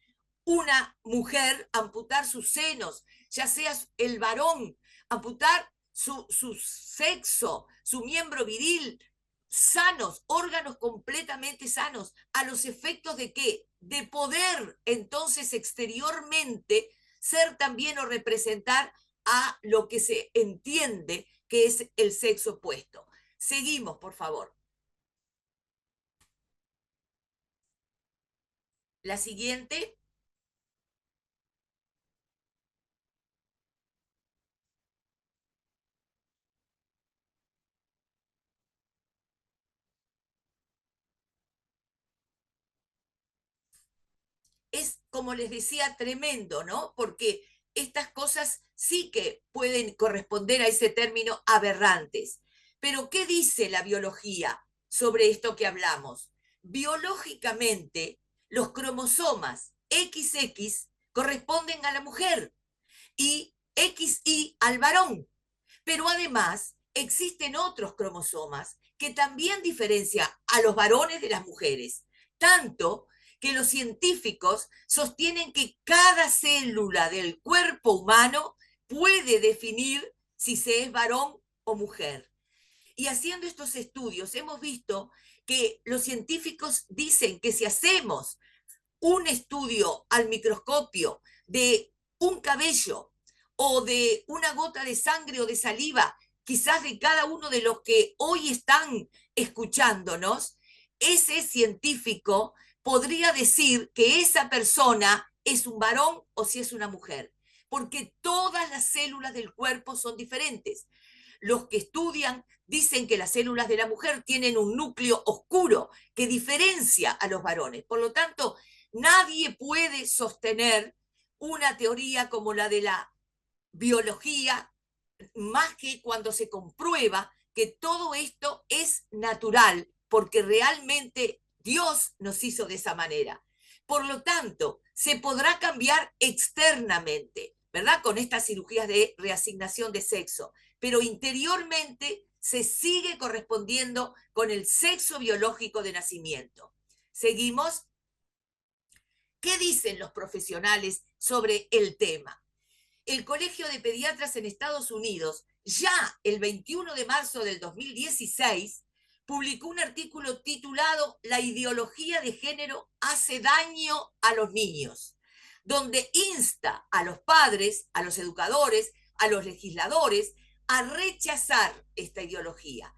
una mujer, amputar sus senos, ya sea el varón, amputar su sexo, su miembro viril, sanos, órganos completamente sanos, a los efectos de qué? De poder entonces exteriormente ser también o representar a lo que se entiende que es el sexo opuesto. Seguimos, por favor. La siguiente. Es, como les decía, tremendo, ¿no? Porque estas cosas sí que pueden corresponder a ese término aberrantes. Pero, ¿qué dice la biología sobre esto que hablamos? Biológicamente, los cromosomas XX corresponden a la mujer y XY al varón. Pero además existen otros cromosomas que también diferencian a los varones de las mujeres, tanto que los científicos sostienen que cada célula del cuerpo humano puede definir si se es varón o mujer. Y haciendo estos estudios hemos visto que los científicos dicen que si hacemos un estudio al microscopio de un cabello o de una gota de sangre o de saliva, quizás de cada uno de los que hoy están escuchándonos, ese científico podría decir que esa persona es un varón o si es una mujer, porque todas las células del cuerpo son diferentes. Los que estudian dicen que las células de la mujer tienen un núcleo oscuro que diferencia a los varones. Por lo tanto, nadie puede sostener una teoría como la de la biología, más que cuando se comprueba que todo esto es natural, porque realmente Dios nos hizo de esa manera. Por lo tanto, se podrá cambiar externamente, ¿verdad? Con estas cirugías de reasignación de sexo, pero interiormente se sigue correspondiendo con el sexo biológico de nacimiento. ¿Seguimos? ¿Qué dicen los profesionales sobre el tema? El Colegio de Pediatras en Estados Unidos, ya el 21 de marzo del 2016, publicó un artículo titulado La ideología de género hace daño a los niños, donde insta a los padres, a los educadores, a los legisladores a rechazar esta ideología.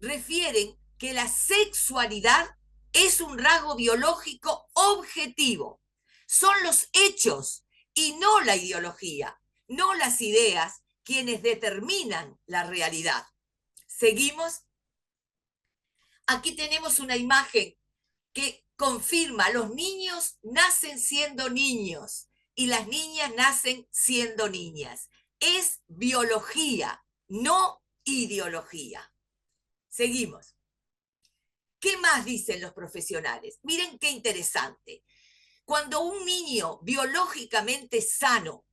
Refieren que la sexualidad es un rasgo biológico objetivo. Son los hechos y no la ideología, no las ideas, quienes determinan la realidad. ¿Seguimos? Aquí tenemos una imagen que confirma, los niños nacen siendo niños y las niñas nacen siendo niñas. Es biología, no ideología. Seguimos. ¿Qué más dicen los profesionales? Miren qué interesante. Cuando un niño biológicamente sano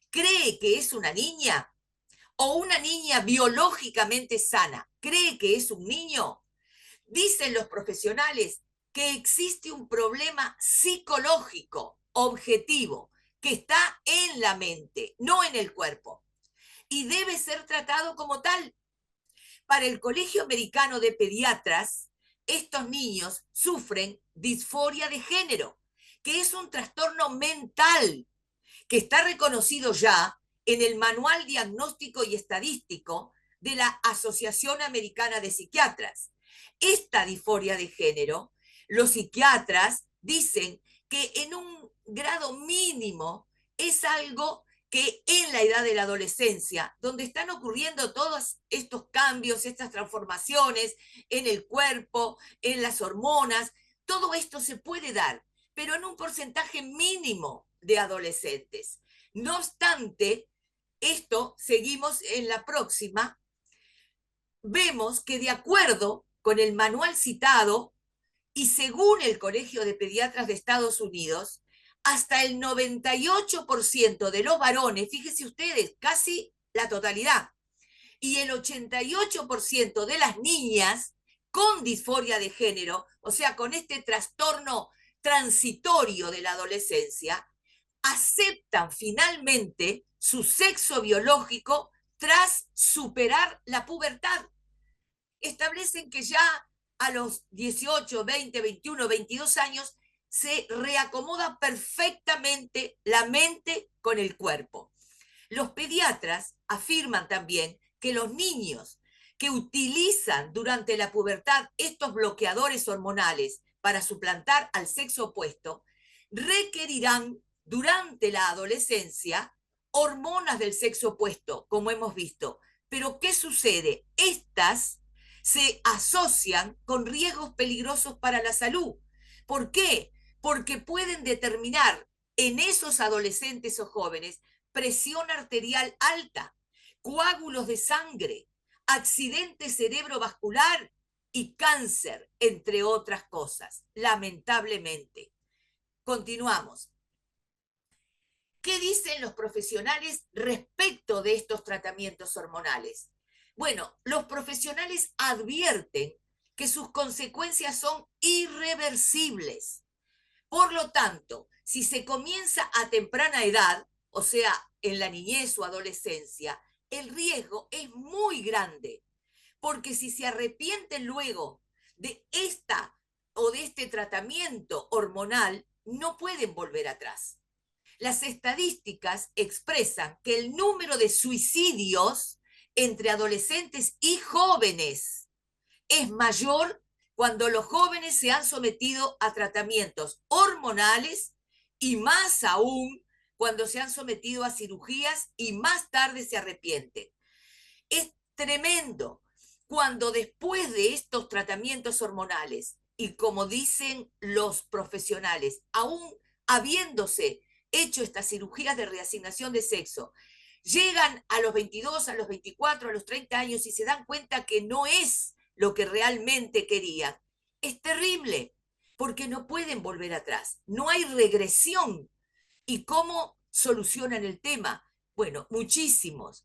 cree que es una niña, o una niña biológicamente sana cree que es un niño, dicen los profesionales que existe un problema psicológico objetivo que está en la mente, no en el cuerpo, y debe ser tratado como tal. Para el Colegio Americano de Pediatras, estos niños sufren disforia de género, que es un trastorno mental que está reconocido ya en el Manual Diagnóstico y Estadístico de la Asociación Americana de Psiquiatras. Esta disforia de género, los psiquiatras dicen que en un grado mínimo es algo que en la edad de la adolescencia, donde están ocurriendo todos estos cambios, estas transformaciones en el cuerpo, en las hormonas, todo esto se puede dar, pero en un porcentaje mínimo de adolescentes. No obstante, esto seguimos en la próxima, vemos que de acuerdo con el manual citado y según el Colegio de Pediatras de Estados Unidos, hasta el 98% de los varones, fíjense ustedes, casi la totalidad, y el 88% de las niñas con disforia de género, o sea, con este trastorno transitorio de la adolescencia, aceptan finalmente su sexo biológico tras superar la pubertad. Establecen que ya a los 18, 20, 21, 22 años se reacomoda perfectamente la mente con el cuerpo. Los pediatras afirman también que los niños que utilizan durante la pubertad estos bloqueadores hormonales para suplantar al sexo opuesto requerirán durante la adolescencia hormonas del sexo opuesto, como hemos visto. Pero ¿qué sucede? Estas se asocian con riesgos peligrosos para la salud. ¿Por qué? Porque pueden determinar en esos adolescentes o jóvenes presión arterial alta, coágulos de sangre, accidente cerebrovascular y cáncer, entre otras cosas, lamentablemente. Continuamos. ¿Qué dicen los profesionales respecto de estos tratamientos hormonales? Bueno, los profesionales advierten que sus consecuencias son irreversibles. Por lo tanto, si se comienza a temprana edad, o sea, en la niñez o adolescencia, el riesgo es muy grande, porque si se arrepienten luego de esta o de este tratamiento hormonal, no pueden volver atrás. Las estadísticas expresan que el número de suicidios entre adolescentes y jóvenes es mayor cuando los jóvenes se han sometido a tratamientos hormonales y más aún cuando se han sometido a cirugías y más tarde se arrepienten. Es tremendo cuando después de estos tratamientos hormonales y como dicen los profesionales, aún habiéndose hecho estas cirugías de reasignación de sexo, llegan a los 22, a los 24, a los 30 años y se dan cuenta que no es lo que realmente querían. Es terrible, porque no pueden volver atrás, no hay regresión. ¿Y cómo solucionan el tema? Bueno, muchísimos,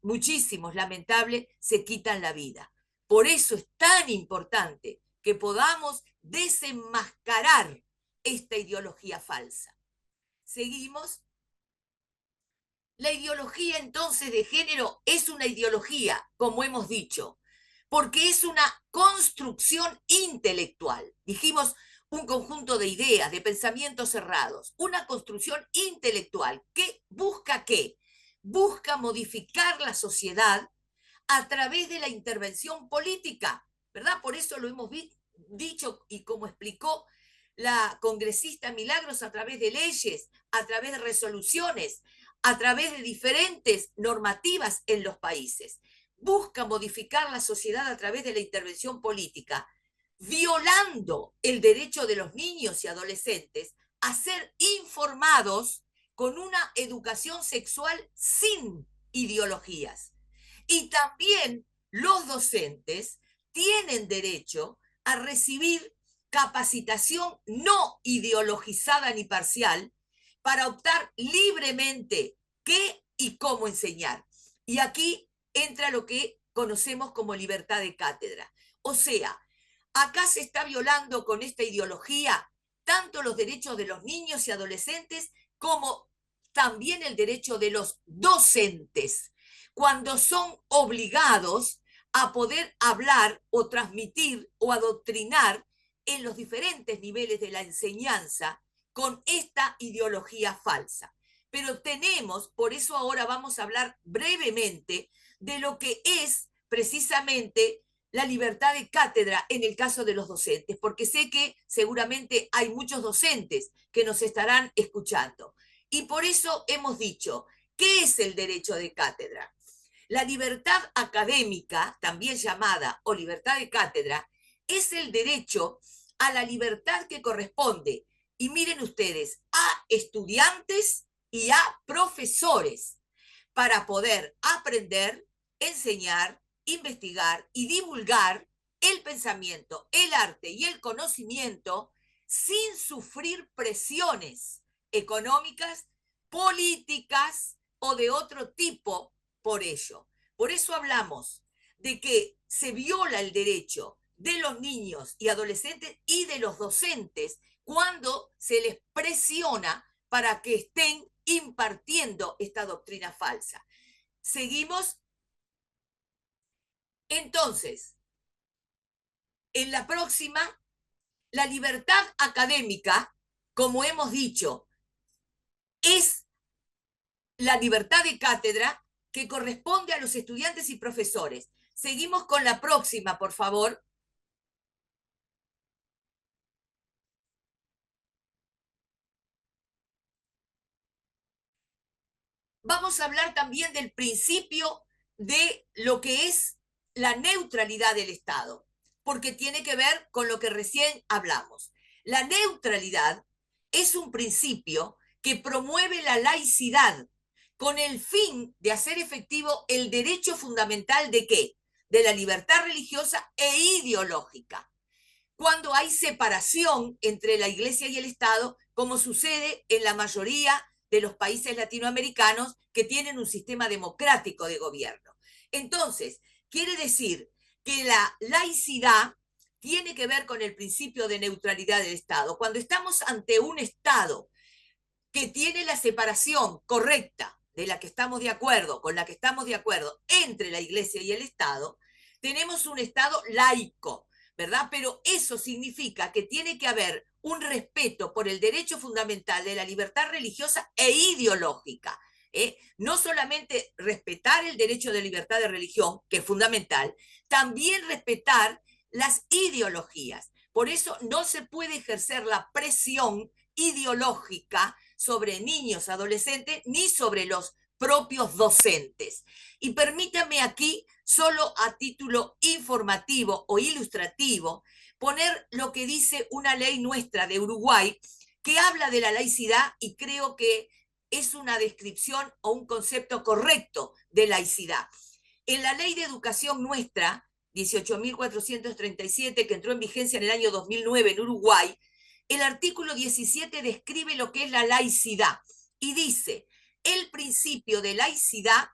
lamentable, se quitan la vida. Por eso es tan importante que podamos desenmascarar esta ideología falsa. Seguimos. La ideología entonces de género es una ideología, como hemos dicho, porque es una construcción intelectual. Dijimos un conjunto de ideas, de pensamientos cerrados, una construcción intelectual que busca ¿qué? Busca modificar la sociedad a través de la intervención política, ¿verdad? Por eso lo hemos dicho y como explicó la congresista Milagros, a través de leyes, a través de resoluciones, a través de diferentes normativas en los países. Busca modificar la sociedad a través de la intervención política, violando el derecho de los niños y adolescentes a ser informados con una educación sexual sin ideologías. Y también los docentes tienen derecho a recibir capacitación no ideologizada ni parcial para optar libremente qué y cómo enseñar. Y aquí entra lo que conocemos como libertad de cátedra. O sea, acá se está violando con esta ideología tanto los derechos de los niños y adolescentes como también el derecho de los docentes, cuando son obligados a poder hablar o transmitir o adoctrinar en los diferentes niveles de la enseñanza con esta ideología falsa. Pero tenemos, por eso ahora vamos a hablar brevemente de lo que es precisamente la libertad de cátedra en el caso de los docentes, porque sé que seguramente hay muchos docentes que nos estarán escuchando. Y por eso hemos dicho, ¿qué es el derecho de cátedra? La libertad académica, también llamada o libertad de cátedra, es el derecho a la libertad que corresponde, y miren ustedes, a estudiantes y a profesores para poder aprender, enseñar, investigar y divulgar el pensamiento, el arte y el conocimiento sin sufrir presiones económicas, políticas o de otro tipo por ello. Por eso hablamos de que se viola el derecho de los niños y adolescentes y de los docentes cuando se les presiona para que estén impartiendo esta doctrina falsa. Seguimos. Entonces, en la próxima, la libertad académica, como hemos dicho, es la libertad de cátedra que corresponde a los estudiantes y profesores. Seguimos con la próxima, por favor. Vamos a hablar también del principio de lo que es la neutralidad del Estado, porque tiene que ver con lo que recién hablamos. La neutralidad es un principio que promueve la laicidad con el fin de hacer efectivo el derecho fundamental de ¿qué? De la libertad religiosa e ideológica. Cuando hay separación entre la Iglesia y el Estado, como sucede en la mayoría de los países latinoamericanos que tienen un sistema democrático de gobierno. Entonces, quiere decir que la laicidad tiene que ver con el principio de neutralidad del Estado. Cuando estamos ante un Estado que tiene la separación correcta de la que estamos de acuerdo, con la que estamos de acuerdo entre la Iglesia y el Estado, tenemos un Estado laico, ¿verdad? Pero eso significa que tiene que haber un respeto por el derecho fundamental de la libertad religiosa e ideológica. No solamente respetar el derecho de libertad de religión, que es fundamental, también respetar las ideologías. Por eso no se puede ejercer la presión ideológica sobre niños, adolescentes, ni sobre los propios docentes. Y permítame aquí, solo a título informativo o ilustrativo, poner lo que dice una ley nuestra de Uruguay que habla de la laicidad y creo que es una descripción o un concepto correcto de laicidad. En la ley de educación nuestra, 18.437, que entró en vigencia en el año 2009 en Uruguay, el artículo 17 describe lo que es la laicidad y dice: el principio de laicidad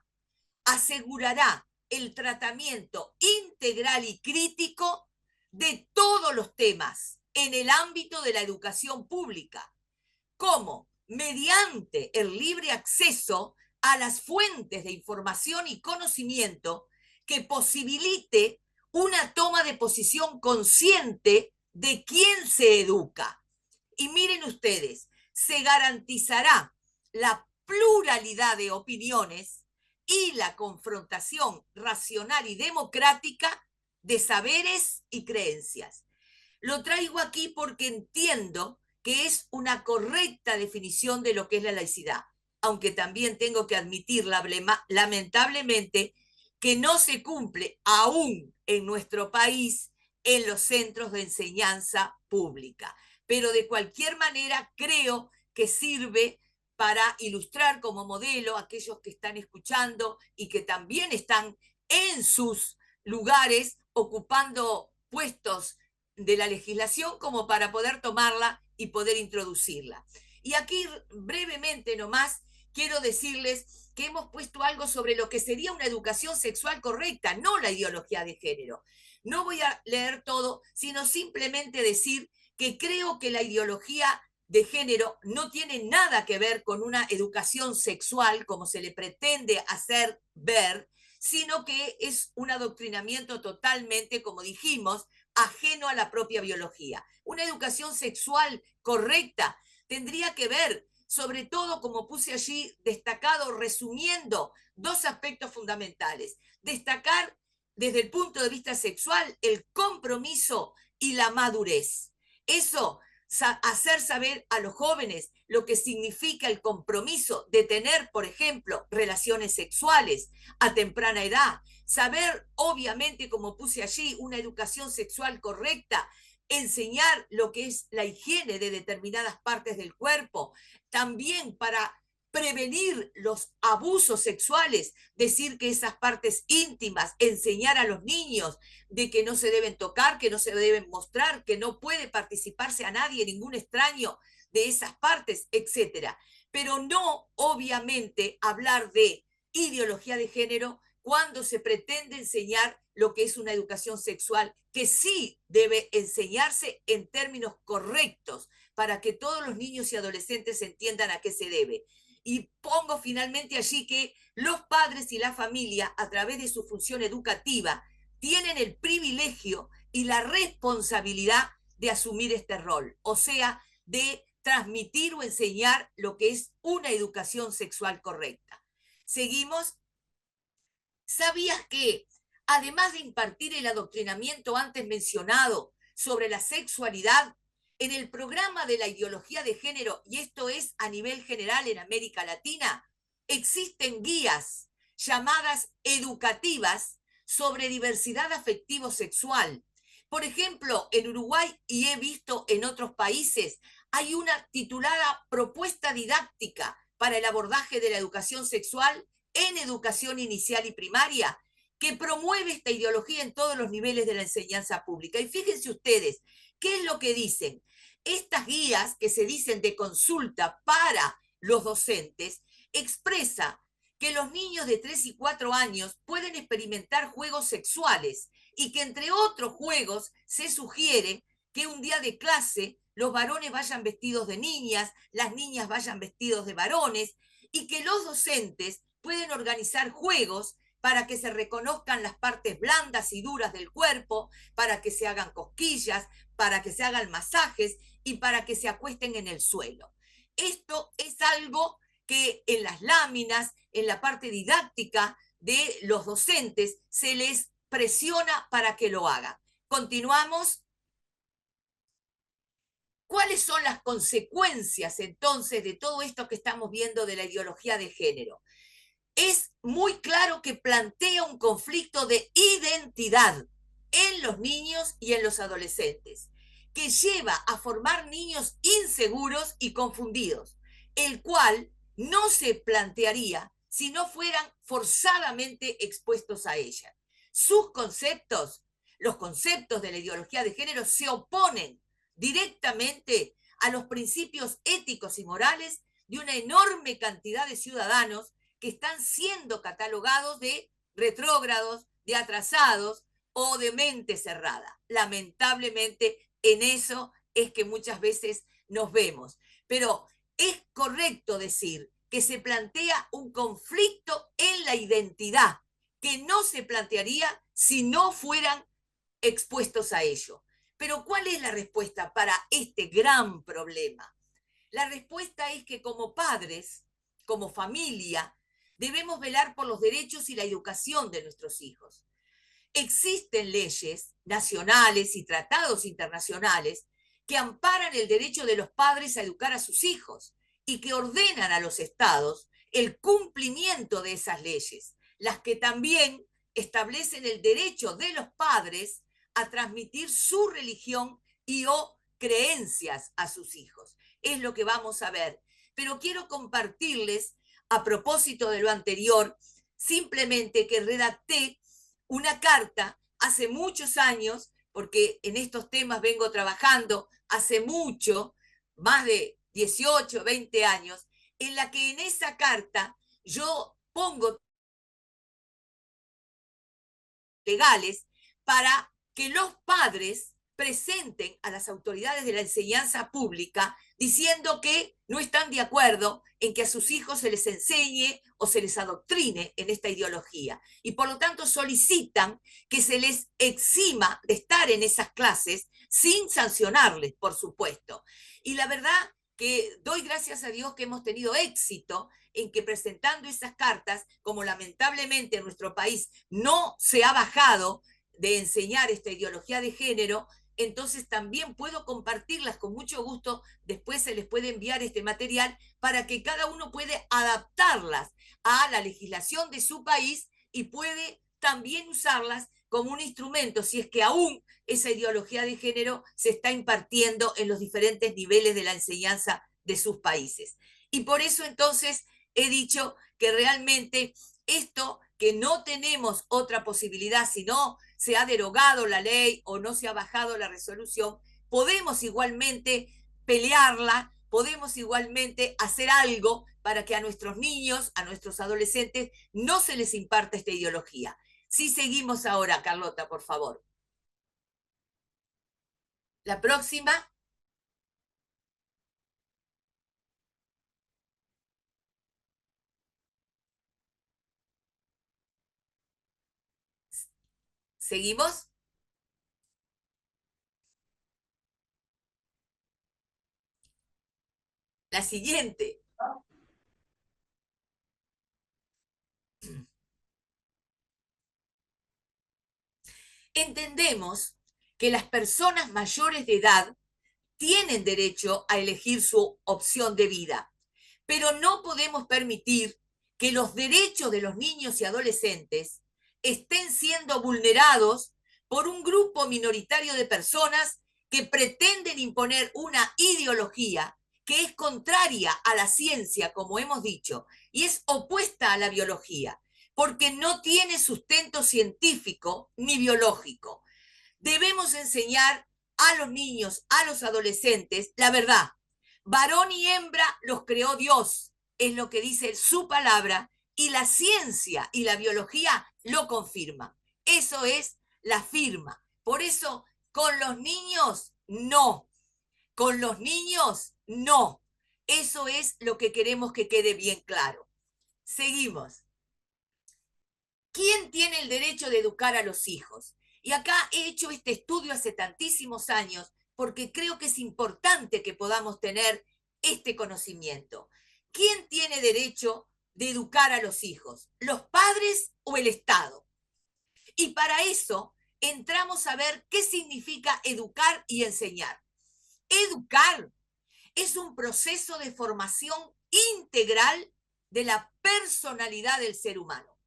asegurará el tratamiento integral y crítico de todos los temas en el ámbito de la educación pública, como mediante el libre acceso a las fuentes de información y conocimiento que posibilite una toma de posición consciente de quién se educa. Y miren ustedes, se garantizará la pluralidad de opiniones y la confrontación racional y democrática de saberes y creencias. Lo traigo aquí porque entiendo que es una correcta definición de lo que es la laicidad, aunque también tengo que admitir lamentablemente que no se cumple aún en nuestro país en los centros de enseñanza pública. Pero de cualquier manera creo que sirve para ilustrar como modelo a aquellos que están escuchando y que también están en sus lugares ocupando puestos de la legislación como para poder tomarla y poder introducirla. Y aquí brevemente nomás quiero decirles que hemos puesto algo sobre lo que sería una educación sexual correcta, no la ideología de género. No voy a leer todo, sino simplemente decir que creo que la ideología de género no tiene nada que ver con una educación sexual como se le pretende hacer ver, sino que es un adoctrinamiento totalmente, como dijimos, ajeno a la propia biología. Una educación sexual correcta tendría que ver, sobre todo, como puse allí destacado, resumiendo, dos aspectos fundamentales. Destacar desde el punto de vista sexual el compromiso y la madurez. Eso, hacer saber a los jóvenes lo que significa el compromiso de tener, por ejemplo, relaciones sexuales a temprana edad. Saber, obviamente, como puse allí, una educación sexual correcta, enseñar lo que es la higiene de determinadas partes del cuerpo, también para prevenir los abusos sexuales, decir que esas partes íntimas, enseñar a los niños de que no se deben tocar, que no se deben mostrar, que no puede participarse a nadie, ningún extraño de esas partes, etc. Pero no, obviamente, hablar de ideología de género cuando se pretende enseñar lo que es una educación sexual, que sí debe enseñarse en términos correctos para que todos los niños y adolescentes entiendan a qué se debe. Y pongo finalmente allí que los padres y la familia, a través de su función educativa, tienen el privilegio y la responsabilidad de asumir este rol, o sea, de transmitir o enseñar lo que es una educación sexual correcta. Seguimos. ¿Sabías que, además de impartir el adoctrinamiento antes mencionado sobre la sexualidad, en el programa de la ideología de género, y esto es a nivel general en América Latina, existen guías llamadas educativas sobre diversidad afectivo-sexual? Por ejemplo, en Uruguay, y he visto en otros países, hay una titulada Propuesta Didáctica para el abordaje de la educación sexual en educación inicial y primaria, que promueve esta ideología en todos los niveles de la enseñanza pública. Y fíjense ustedes, ¿qué es lo que dicen? Estas guías que se dicen de consulta para los docentes expresa que los niños de 3 y 4 años pueden experimentar juegos sexuales y que entre otros juegos se sugiere que un día de clase los varones vayan vestidos de niñas, las niñas vayan vestidos de varones, y que los docentes pueden organizar juegos para que se reconozcan las partes blandas y duras del cuerpo, para que se hagan cosquillas, para que se hagan masajes y para que se acuesten en el suelo. Esto es algo que en las láminas, en la parte didáctica de los docentes, se les presiona para que lo hagan. Continuamos. ¿Cuáles son las consecuencias entonces de todo esto que estamos viendo de la ideología de género? Es muy claro que plantea un conflicto de identidad en los niños y en los adolescentes, que lleva a formar niños inseguros y confundidos, el cual no se plantearía si no fueran forzadamente expuestos a ella. Sus conceptos, los conceptos de la ideología de género, se oponen directamente a los principios éticos y morales de una enorme cantidad de ciudadanos que están siendo catalogados de retrógrados, de atrasados o de mente cerrada. Lamentablemente, en eso es que muchas veces nos vemos. Pero es correcto decir que se plantea un conflicto en la identidad que no se plantearía si no fueran expuestos a ello. Pero ¿cuál es la respuesta para este gran problema? La respuesta es que como padres, como familia, debemos velar por los derechos y la educación de nuestros hijos. Existen leyes nacionales y tratados internacionales que amparan el derecho de los padres a educar a sus hijos y que ordenan a los estados el cumplimiento de esas leyes, las que también establecen el derecho de los padres a transmitir su religión y o creencias a sus hijos. Es lo que vamos a ver. Pero quiero compartirles, a propósito de lo anterior, simplemente que redacté una carta hace muchos años, porque en estos temas vengo trabajando hace mucho, más de 18, 20 años, en la que en esa carta yo pongo legales para que los padres presenten a las autoridades de la enseñanza pública diciendo que no están de acuerdo en que a sus hijos se les enseñe o se les adoctrine en esta ideología. Y por lo tanto solicitan que se les exima de estar en esas clases sin sancionarles, por supuesto. Y la verdad que doy gracias a Dios que hemos tenido éxito en que presentando esas cartas, como lamentablemente en nuestro país no se ha bajado de enseñar esta ideología de género, entonces también puedo compartirlas con mucho gusto, después se les puede enviar este material para que cada uno puede adaptarlas a la legislación de su país y puede también usarlas como un instrumento, si es que aún esa ideología de género se está impartiendo en los diferentes niveles de la enseñanza de sus países. Y por eso entonces he dicho que realmente esto que no tenemos otra posibilidad, si no se ha derogado la ley o no se ha bajado la resolución, podemos igualmente pelearla, podemos igualmente hacer algo para que a nuestros niños, a nuestros adolescentes, no se les imparta esta ideología. Si seguimos ahora, Carlota, por favor. La próxima. ¿Seguimos? La siguiente. Entendemos que las personas mayores de edad tienen derecho a elegir su opción de vida, pero no podemos permitir que los derechos de los niños y adolescentes estén siendo vulnerados por un grupo minoritario de personas que pretenden imponer una ideología que es contraria a la ciencia, como hemos dicho, y es opuesta a la biología, porque no tiene sustento científico ni biológico. Debemos enseñar a los niños, a los adolescentes, la verdad. Varón y hembra los creó Dios, es lo que dice su palabra, y la ciencia y la biología lo confirman. Eso es la firma. Por eso, con los niños, no. Con los niños, no. Eso es lo que queremos que quede bien claro. Seguimos. ¿Quién tiene el derecho de educar a los hijos? Y acá he hecho este estudio hace tantísimos años porque creo que es importante que podamos tener este conocimiento. ¿Quién tiene derecho de educar a los hijos? ¿Los padres o el Estado? Y para eso entramos a ver qué significa educar y enseñar. Educar es un proceso de formación integral de la personalidad del ser humano.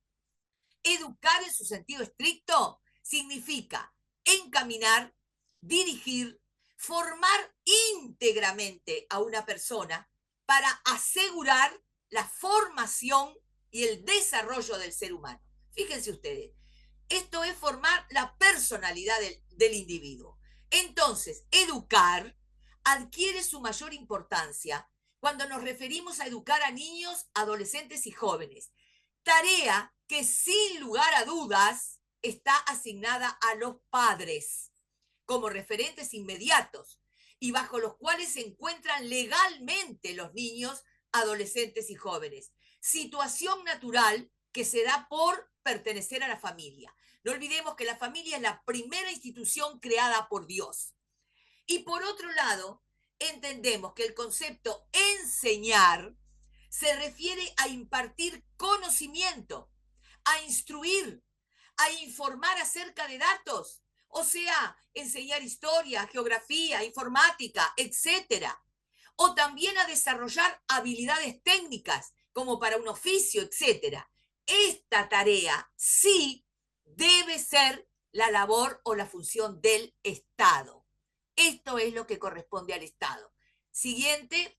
Educar en su sentido estricto significa encaminar, dirigir, formar íntegramente a una persona para asegurar la formación y el desarrollo del ser humano. Fíjense ustedes, esto es formar la personalidad del individuo. Entonces, educar adquiere su mayor importancia cuando nos referimos a educar a niños, adolescentes y jóvenes. Tarea que sin lugar a dudas está asignada a los padres como referentes inmediatos y bajo los cuales se encuentran legalmente los niños, adolescentes y jóvenes. Situación natural que se da por pertenecer a la familia. No olvidemos que la familia es la primera institución creada por Dios. Y por otro lado, entendemos que el concepto enseñar se refiere a impartir conocimiento, a instruir, a informar acerca de datos, o sea, enseñar historia, geografía, informática, etc. O también a desarrollar habilidades técnicas, como para un oficio, etc. Esta tarea sí debe ser la labor o la función del Estado. Esto es lo que corresponde al Estado. Siguiente.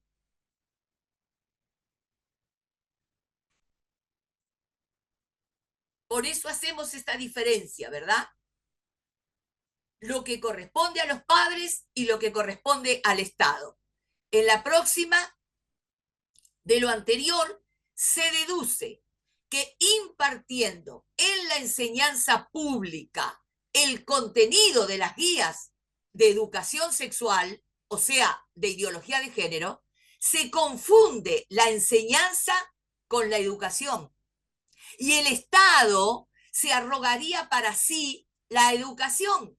Por eso hacemos esta diferencia, ¿verdad? Lo que corresponde a los padres y lo que corresponde al Estado. En la próxima, de lo anterior, se deduce que impartiendo en la enseñanza pública el contenido de las guías de educación sexual, o sea, de ideología de género, se confunde la enseñanza con la educación. Y el Estado se arrogaría para sí la educación,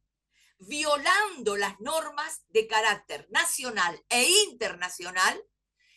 violando las normas de carácter nacional e internacional,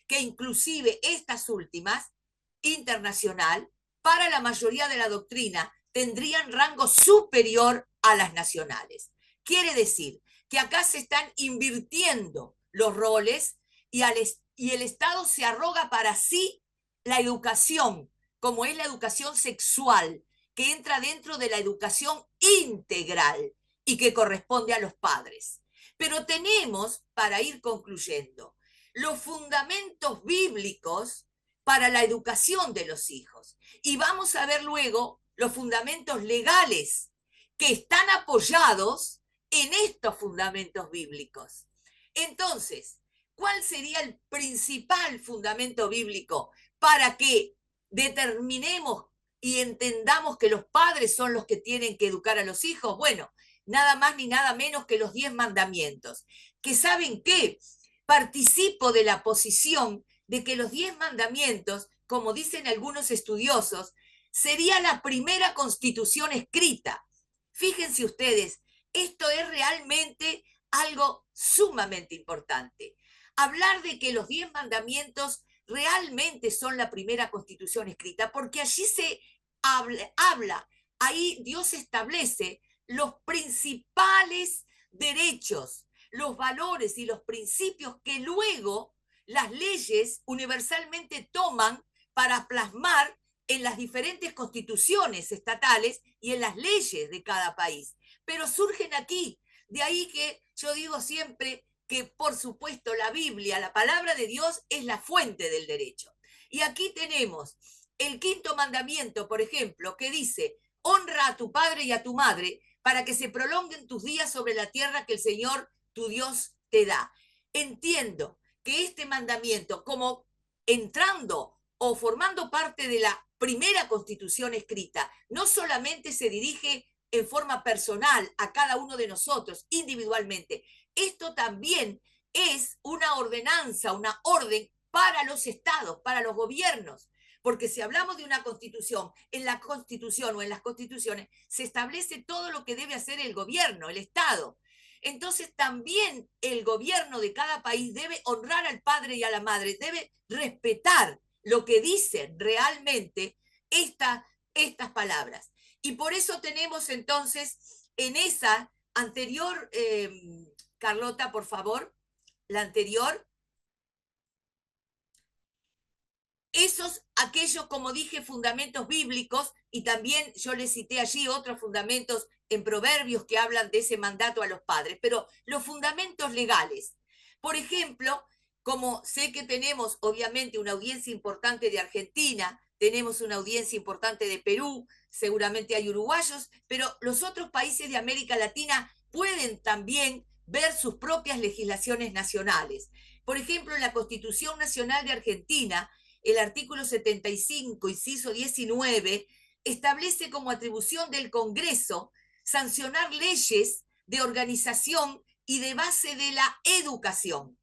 que inclusive estas últimas, internacional, para la mayoría de la doctrina, tendrían rango superior a las nacionales. Quiere decir que acá se están invirtiendo los roles y el Estado se arroga para sí la educación, como es la educación sexual, que entra dentro de la educación integral y que corresponde a los padres. Pero tenemos, para ir concluyendo, los fundamentos bíblicos para la educación de los hijos. Y vamos a ver luego los fundamentos legales que están apoyados en estos fundamentos bíblicos. Entonces, ¿cuál sería el principal fundamento bíblico para que determinemos y entendamos que los padres son los que tienen que educar a los hijos? Bueno, nada más ni nada menos que los 10 mandamientos. ¿Que saben qué? Participo de la posición de que los 10 mandamientos, como dicen algunos estudiosos, sería la primera constitución escrita. Fíjense ustedes, esto es realmente algo sumamente importante. Hablar de que los 10 mandamientos realmente son la primera constitución escrita, porque allí se habla, ahí Dios establece los principales derechos, los valores y los principios que luego las leyes universalmente toman para plasmar en las diferentes constituciones estatales y en las leyes de cada país. Pero surgen aquí, de ahí que yo digo siempre que, por supuesto, la Biblia, la palabra de Dios, es la fuente del derecho. Y aquí tenemos el 5º mandamiento, por ejemplo, que dice: honra a tu padre y a tu madre para que se prolonguen tus días sobre la tierra que el Señor tu Dios te da. Entiendo que este mandamiento, como entrando o formando parte de la primera constitución escrita, no solamente se dirige en forma personal a cada uno de nosotros individualmente. Esto también es una ordenanza, una orden para los estados, para los gobiernos. Porque si hablamos de una constitución, en la constitución o en las constituciones se establece todo lo que debe hacer el gobierno, el Estado. Entonces también el gobierno de cada país debe honrar al padre y a la madre, debe respetar lo que dicen realmente estas palabras. Y por eso tenemos entonces en esa anterior, Carlota, por favor, la anterior, aquellos, como dije, fundamentos bíblicos, y también yo les cité allí otros fundamentos en Proverbios que hablan de ese mandato a los padres, pero los fundamentos legales. Por ejemplo, como sé que tenemos obviamente una audiencia importante de Argentina, tenemos una audiencia importante de Perú, seguramente hay uruguayos, pero los otros países de América Latina pueden también ver sus propias legislaciones nacionales. Por ejemplo, en la Constitución Nacional de Argentina, el artículo 75, inciso 19, establece como atribución del Congreso sancionar leyes de organización y de base de la educación,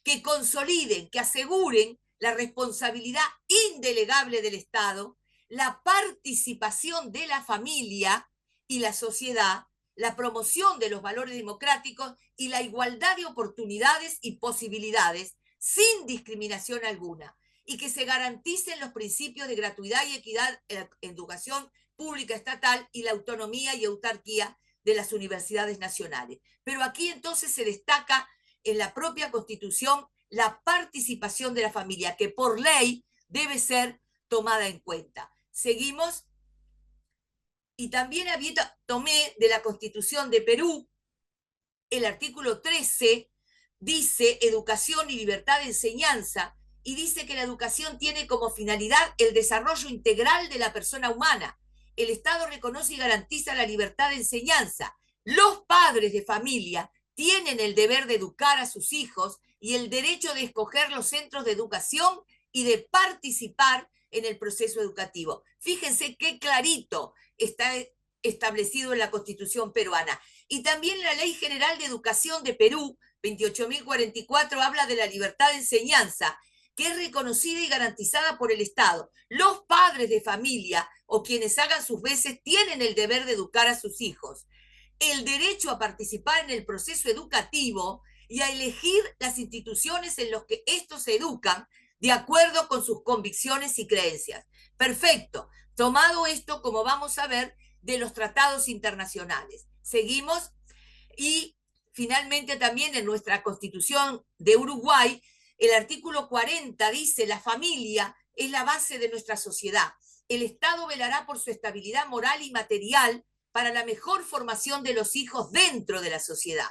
que consoliden, que aseguren la responsabilidad indelegable del Estado, la participación de la familia y la sociedad, la promoción de los valores democráticos y la igualdad de oportunidades y posibilidades sin discriminación alguna, y que se garanticen los principios de gratuidad y equidad en la educación pública estatal y la autonomía y autarquía de las universidades nacionales. Pero aquí entonces se destaca en la propia Constitución la participación de la familia, que por ley debe ser tomada en cuenta. Seguimos. Y también tomé de la Constitución de Perú el artículo 13, dice educación y libertad de enseñanza, y dice que la educación tiene como finalidad el desarrollo integral de la persona humana. El Estado reconoce y garantiza la libertad de enseñanza. Los padres de familia tienen el deber de educar a sus hijos y el derecho de escoger los centros de educación y de participar en el proceso educativo. Fíjense qué clarito está establecido en la Constitución peruana. Y también la Ley General de Educación de Perú, 28.044, habla de la libertad de enseñanza, que es reconocida y garantizada por el Estado. Los padres de familia o quienes hagan sus veces tienen el deber de educar a sus hijos, el derecho a participar en el proceso educativo y a elegir las instituciones en las que estos se educan de acuerdo con sus convicciones y creencias. Perfecto. Tomado esto, como vamos a ver, de los tratados internacionales. Seguimos. Y finalmente también en nuestra Constitución de Uruguay, el artículo 40 dice: la familia es la base de nuestra sociedad. El Estado velará por su estabilidad moral y material para la mejor formación de los hijos dentro de la sociedad.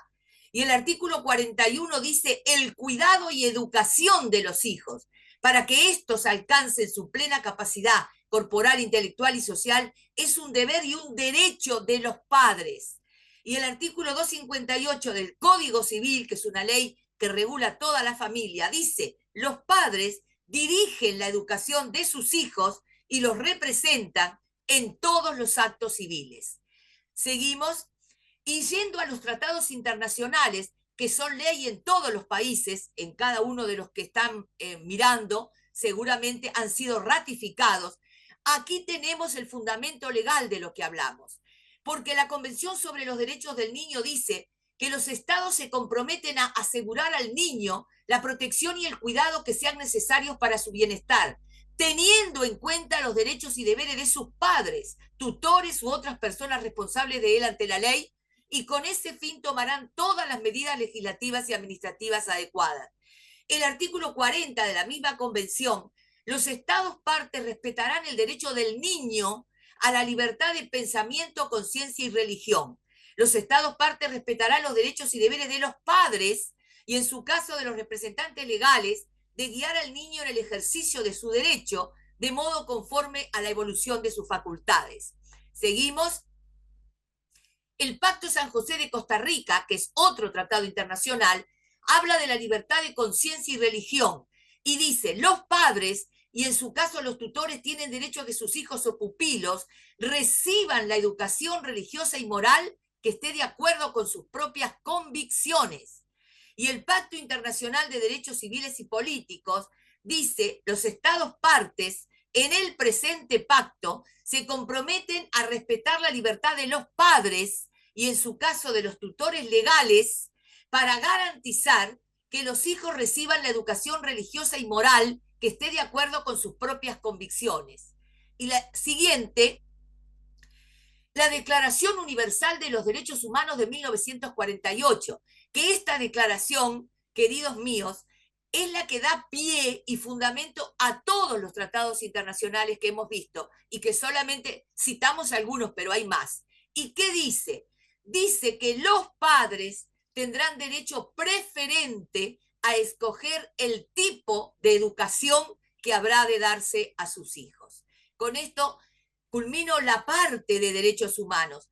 Y el artículo 41 dice: el cuidado y educación de los hijos, para que éstos alcancen su plena capacidad corporal, intelectual y social, es un deber y un derecho de los padres. Y el artículo 258 del Código Civil, que es una ley que regula toda la familia, dice: los padres dirigen la educación de sus hijos y los representan en todos los actos civiles. Seguimos. Y yendo a los tratados internacionales, que son ley en todos los países, en cada uno de los que están mirando, seguramente han sido ratificados. Aquí tenemos el fundamento legal de lo que hablamos, porque la Convención sobre los Derechos del Niño dice que los estados se comprometen a asegurar al niño la protección y el cuidado que sean necesarios para su bienestar, teniendo en cuenta los derechos y deberes de sus padres, tutores u otras personas responsables de él ante la ley, y con ese fin tomarán todas las medidas legislativas y administrativas adecuadas. El artículo 40 de la misma Convención: los estados partes respetarán el derecho del niño a la libertad de pensamiento, conciencia y religión. Los estados partes respetarán los derechos y deberes de los padres y, en su caso, de los representantes legales, de guiar al niño en el ejercicio de su derecho de modo conforme a la evolución de sus facultades. Seguimos. El Pacto San José de Costa Rica, que es otro tratado internacional, habla de la libertad de conciencia y religión y dice: los padres y en su caso los tutores tienen derecho a que sus hijos o pupilos reciban la educación religiosa y moral que esté de acuerdo con sus propias convicciones. Y el Pacto Internacional de Derechos Civiles y Políticos dice: los estados partes en el presente pacto se comprometen a respetar la libertad de los padres y en su caso de los tutores legales para garantizar que los hijos reciban la educación religiosa y moral que esté de acuerdo con sus propias convicciones. Y la siguiente, la Declaración Universal de los Derechos Humanos de 1948, que esta declaración, queridos míos, es la que da pie y fundamento a todos los tratados internacionales que hemos visto y que solamente citamos algunos, pero hay más. ¿Y qué dice? Dice que los padres tendrán derecho preferente a escoger el tipo de educación que habrá de darse a sus hijos. Con esto culmino la parte de derechos humanos.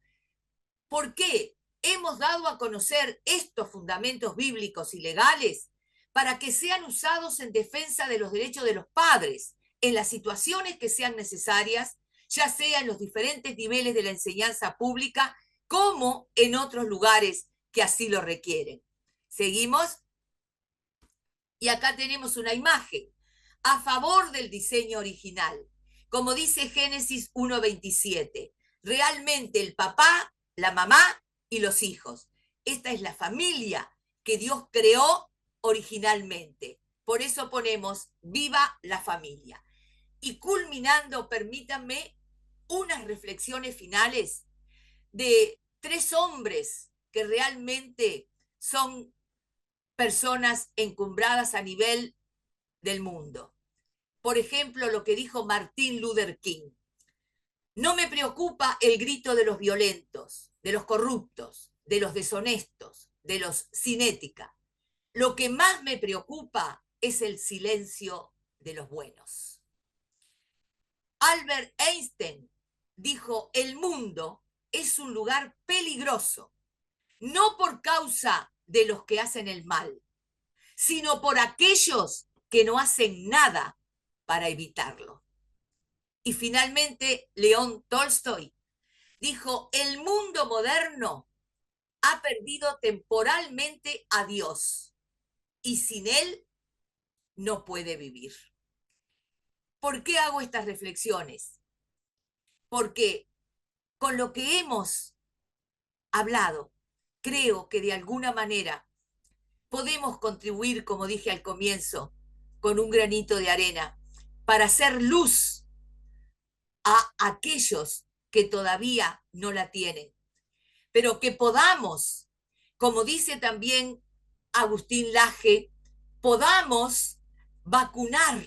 ¿Por qué? Hemos dado a conocer estos fundamentos bíblicos y legales para que sean usados en defensa de los derechos de los padres, en las situaciones que sean necesarias, ya sea en los diferentes niveles de la enseñanza pública, como en otros lugares que así lo requieren. ¿Seguimos? Y acá tenemos una imagen a favor del diseño original. Como dice Génesis 1:27, realmente el papá, la mamá y los hijos. Esta es la familia que Dios creó originalmente. Por eso ponemos viva la familia. Y culminando, permítanme unas reflexiones finales de 3 hombres que realmente son personas encumbradas a nivel del mundo. Por ejemplo, lo que dijo Martin Luther King: no me preocupa el grito de los violentos, de los corruptos, de los deshonestos, de los sin ética. Lo que más me preocupa es el silencio de los buenos. Albert Einstein dijo: el mundo es un lugar peligroso, no por causa de los que hacen el mal, sino por aquellos que no hacen nada para evitarlo. Y finalmente, León Tolstoy dijo: el mundo moderno ha perdido temporalmente a Dios y sin él no puede vivir. ¿Por qué hago estas reflexiones? Porque con lo que hemos hablado, creo que de alguna manera podemos contribuir, como dije al comienzo, con un granito de arena para hacer luz a aquellos que todavía no la tienen. Pero que podamos, como dice también Agustín Laje, podamos vacunar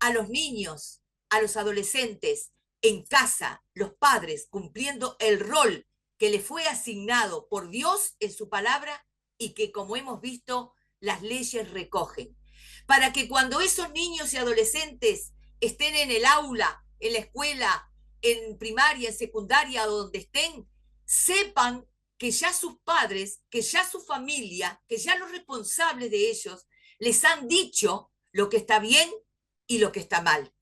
a los niños, a los adolescentes en casa, los padres cumpliendo el rol que le fue asignado por Dios en su palabra y que, como hemos visto, las leyes recogen. Para que cuando esos niños y adolescentes estén en el aula, en la escuela, en primaria, en secundaria, donde estén, sepan que ya sus padres, que ya su familia, que ya los responsables de ellos les han dicho lo que está bien y lo que está mal.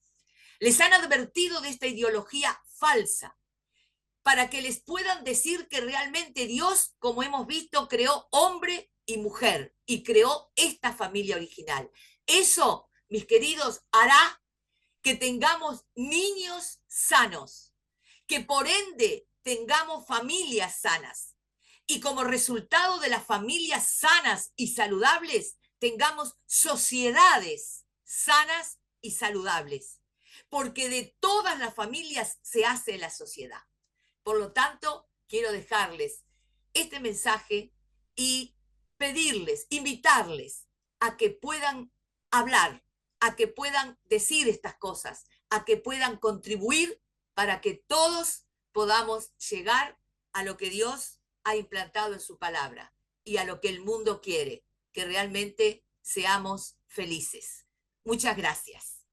Les han advertido de esta ideología falsa para que les puedan decir que realmente Dios, como hemos visto, creó hombre y mujer y creó esta familia original. Eso, mis queridos, hará que tengamos niños sanos, que por ende tengamos familias sanas y como resultado de las familias sanas y saludables tengamos sociedades sanas y saludables, porque de todas las familias se hace la sociedad. Por lo tanto, quiero dejarles este mensaje y pedirles, invitarles a que puedan hablar, a que puedan decir estas cosas, a que puedan contribuir para que todos podamos llegar a lo que Dios ha implantado en su palabra y a lo que el mundo quiere, que realmente seamos felices. Muchas gracias.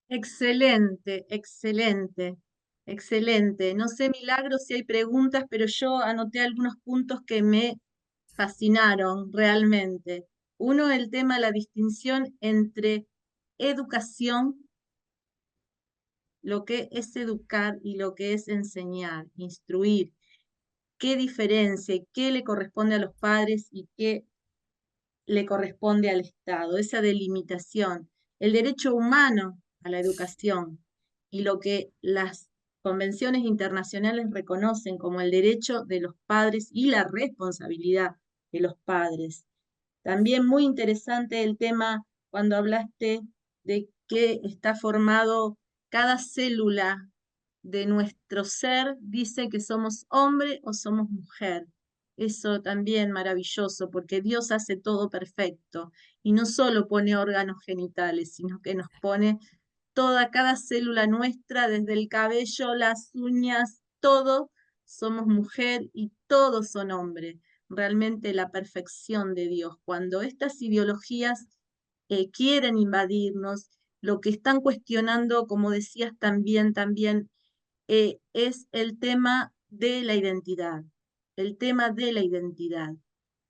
Excelente, excelente, excelente. No sé, Milagros, si hay preguntas, pero yo anoté algunos puntos que me fascinaron realmente. Uno, el tema de la distinción entre educación, lo que es educar y lo que es enseñar, instruir, qué diferencia y qué le corresponde a los padres y qué le corresponde al Estado, esa delimitación, el derecho humano a la educación y lo que las convenciones internacionales reconocen como el derecho de los padres y la responsabilidad de los padres. También muy interesante el tema cuando hablaste de que está formado cada célula de nuestro ser, dice que somos hombre o somos mujer. Eso también maravilloso, porque Dios hace todo perfecto y no solo pone órganos genitales, sino que nos pone cada célula nuestra, desde el cabello, las uñas, todo, somos mujer y todos son hombre. Realmente la perfección de Dios. Cuando estas ideologías quieren invadirnos, lo que están cuestionando, como decías también, es el tema de la identidad, el tema de la identidad.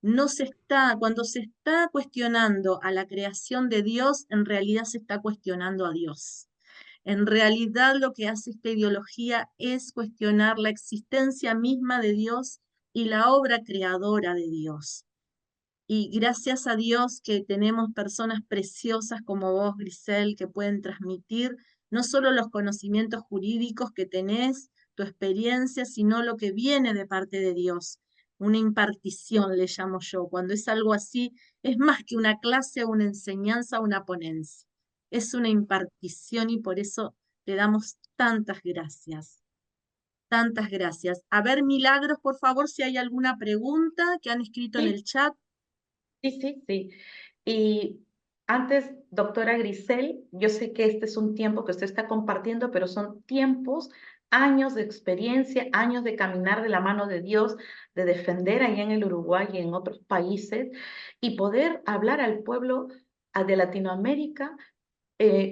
Cuando se está cuestionando a la creación de Dios, en realidad se está cuestionando a Dios. En realidad lo que hace esta ideología es cuestionar la existencia misma de Dios y la obra creadora de Dios. Y gracias a Dios que tenemos personas preciosas como vos, Grisel, que pueden transmitir no solo los conocimientos jurídicos que tenés, tu experiencia, sino lo que viene de parte de Dios. Una impartición, le llamo yo. Cuando es algo así, es más que una clase, una enseñanza, una ponencia. Es una impartición y por eso le damos tantas gracias. Tantas gracias. A ver, Milagros, por favor, si hay alguna pregunta que han escrito en Sí, el chat. sí. Y antes, doctora Grisel, yo sé que este es un tiempo que usted está compartiendo, pero son tiempos, años de experiencia, años de caminar de la mano de Dios, de defender allá en el Uruguay y en otros países, y poder hablar al pueblo de Latinoamérica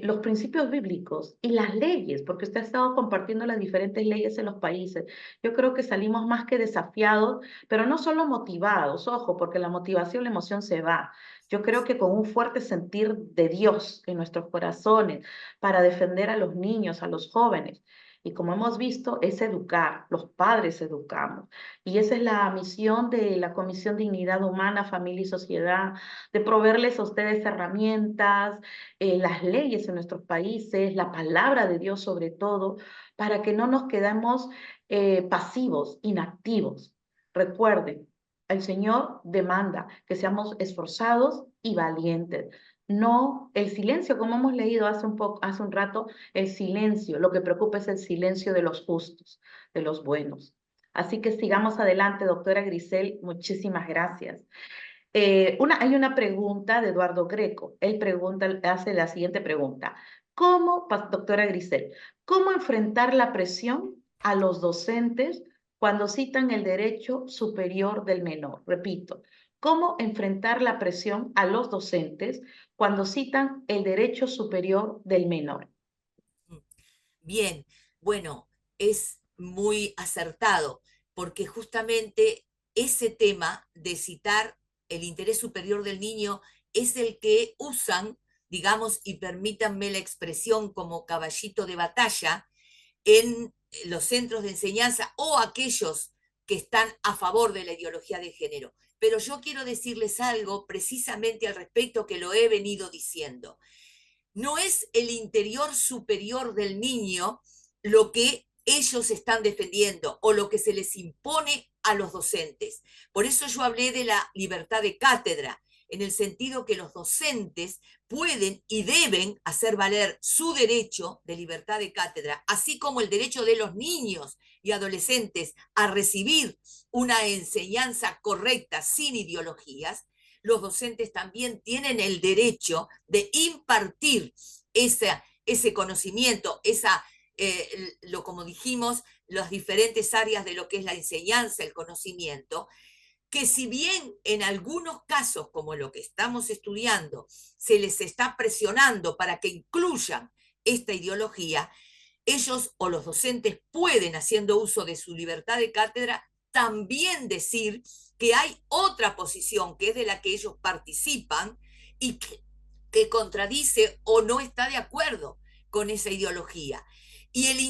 los principios bíblicos y las leyes, porque usted ha estado compartiendo las diferentes leyes en los países. Yo creo que salimos más que desafiados, pero no solo motivados, ojo, porque la motivación, la emoción se va. Yo creo que con un fuerte sentir de Dios en nuestros corazones para defender a los niños, a los jóvenes. Y como hemos visto, es educar, los padres educamos. Y esa es la misión de la Comisión Dignidad Humana, Familia y Sociedad, de proveerles a ustedes herramientas, las leyes en nuestros países, la palabra de Dios sobre todo, para que no nos quedemos pasivos, inactivos. Recuerden, el Señor demanda que seamos esforzados y valientes. No el silencio, como hemos leído hace un rato, el silencio, lo que preocupa es el silencio de los justos, de los buenos. Así que sigamos adelante, doctora Grisel, muchísimas gracias. Hay una pregunta de Eduardo Greco. Él hace la siguiente pregunta. Doctora Grisel, cómo enfrentar la presión a los docentes cuando citan el derecho superior del menor? Repito, ¿cómo enfrentar la presión a los docentes cuando citan el derecho superior del menor? Bien, bueno, es muy acertado, porque justamente ese tema de citar el interés superior del niño es el que usan, digamos, y permítanme la expresión, como caballito de batalla en los centros de enseñanza o aquellos que están a favor de la ideología de género. Pero yo quiero decirles algo precisamente al respecto que lo he venido diciendo. No es el interior superior del niño lo que ellos están defendiendo o lo que se les impone a los docentes. Por eso yo hablé de la libertad de cátedra, en el sentido que los docentes pueden y deben hacer valer su derecho de libertad de cátedra, así como el derecho de los niños y adolescentes a recibir una enseñanza correcta sin ideologías. Los docentes también tienen el derecho de impartir ese conocimiento, como dijimos, las diferentes áreas de lo que es la enseñanza, el conocimiento, que si bien en algunos casos, como lo que estamos estudiando, se les está presionando para que incluyan esta ideología, ellos o los docentes pueden, haciendo uso de su libertad de cátedra, también decir que hay otra posición que es de la que ellos participan y que que contradice o no está de acuerdo con esa ideología. Y el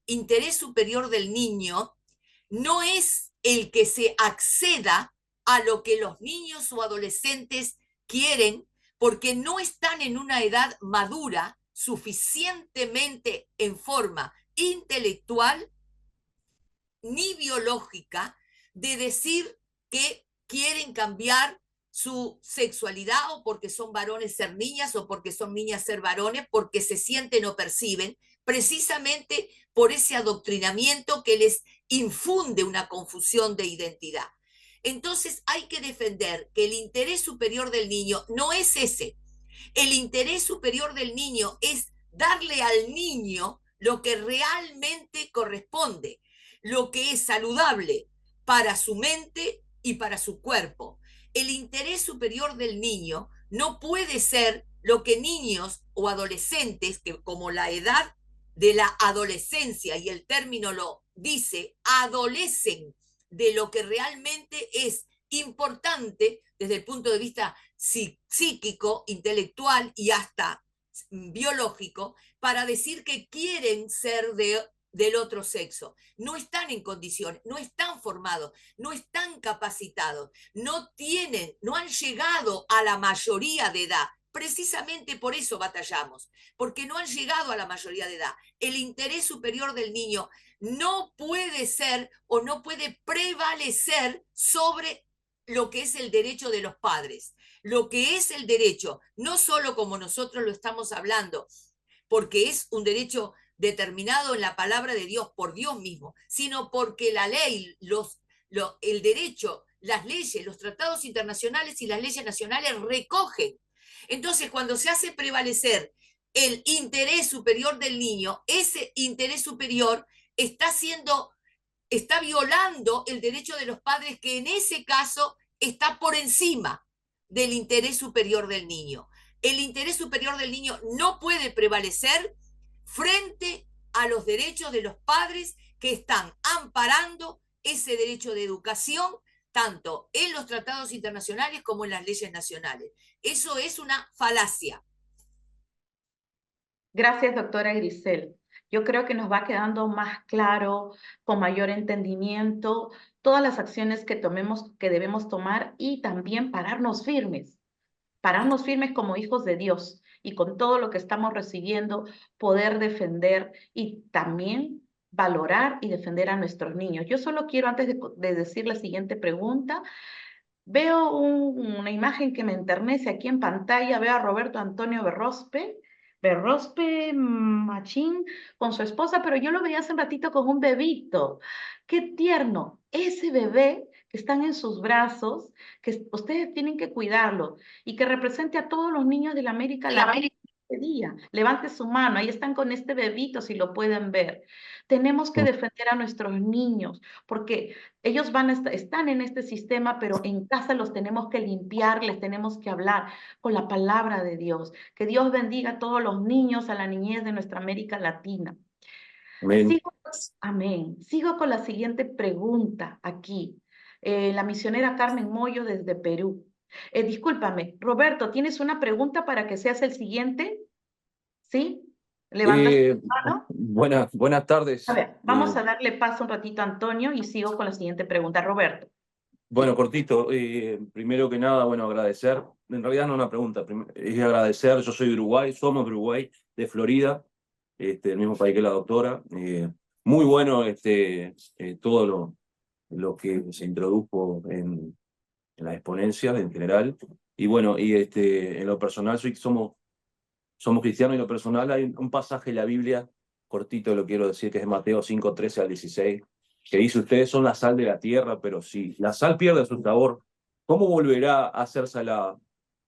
interés superior del niño no es el que se acceda a lo que los niños o adolescentes quieren, porque no están en una edad madura suficientemente en forma intelectual ni biológica de decir que quieren cambiar su sexualidad, o porque son varones ser niñas, o porque son niñas ser varones, porque se sienten o perciben, precisamente por ese adoctrinamiento que les infunde una confusión de identidad. Entonces hay que defender que el interés superior del niño no es ese. El interés superior del niño es darle al niño lo que realmente corresponde, lo que es saludable para su mente y para su cuerpo. El interés superior del niño no puede ser lo que niños o adolescentes, que como la edad de la adolescencia y el término lo dice, adolecen de lo que realmente es importante desde el punto de vista psíquico, intelectual y hasta biológico, para decir que quieren ser del otro sexo. No están en condiciones, no están formados, no están capacitados, no han llegado a la mayoría de edad. Precisamente por eso batallamos, porque no han llegado a la mayoría de edad. El interés superior del niño no puede ser o no puede prevalecer sobre lo que es el derecho de los padres, lo que es el derecho, no solo como nosotros lo estamos hablando, porque es un derecho determinado en la palabra de Dios por Dios mismo, sino porque la ley, el derecho, las leyes, los tratados internacionales y las leyes nacionales recogen. Entonces, cuando se hace prevalecer el interés superior del niño, ese interés superior está violando el derecho de los padres, que en ese caso está por encima del interés superior del niño. El interés superior del niño no puede prevalecer frente a los derechos de los padres, que están amparando ese derecho de educación tanto en los tratados internacionales como en las leyes nacionales. Eso es una falacia. Gracias, doctora Grisel. Yo creo que nos va quedando más claro, con mayor entendimiento, todas las acciones que debemos tomar, y también pararnos firmes como hijos de Dios, y con todo lo que estamos recibiendo, poder defender y también valorar y defender a nuestros niños. Yo solo quiero, antes de decir la siguiente pregunta, veo una imagen que me enternece aquí en pantalla. Veo a Roberto Antonio Berrospe Machín, con su esposa, pero yo lo veía hace un ratito con un bebito. ¡Qué tierno! Ese bebé que están en sus brazos, que ustedes tienen que cuidarlo, y que represente a todos los niños de la América Latina este día. Levante su mano, ahí están con este bebito, si lo pueden ver. Tenemos que defender a nuestros niños, porque ellos están en este sistema, pero en casa los tenemos que limpiar, les tenemos que hablar con la palabra de Dios. Que Dios bendiga a todos los niños, a la niñez de nuestra América Latina. Amén. Amén. Sigo con la siguiente pregunta aquí. La misionera Carmen Moyo desde Perú. Discúlpame, Roberto, ¿tienes una pregunta para que seas el siguiente? ¿Sí? ¿Levantas tu mano? Buenas tardes. A ver, vamos a darle paso un ratito a Antonio y sigo con la siguiente pregunta. Roberto. Bueno, cortito. Primero que nada, bueno, agradecer. En realidad no una pregunta, es agradecer. Yo soy de Uruguay, somos de Uruguay, de Florida, el mismo país que la doctora. Muy bueno todo lo que se introdujo en las exponencias en general. Y bueno, en lo personal somos cristianos, y en lo personal hay un pasaje de la Biblia, cortito lo quiero decir, que es Mateo 5:13-16, que dice: ustedes son la sal de la tierra, pero si la sal pierde su sabor, ¿cómo volverá a ser salada?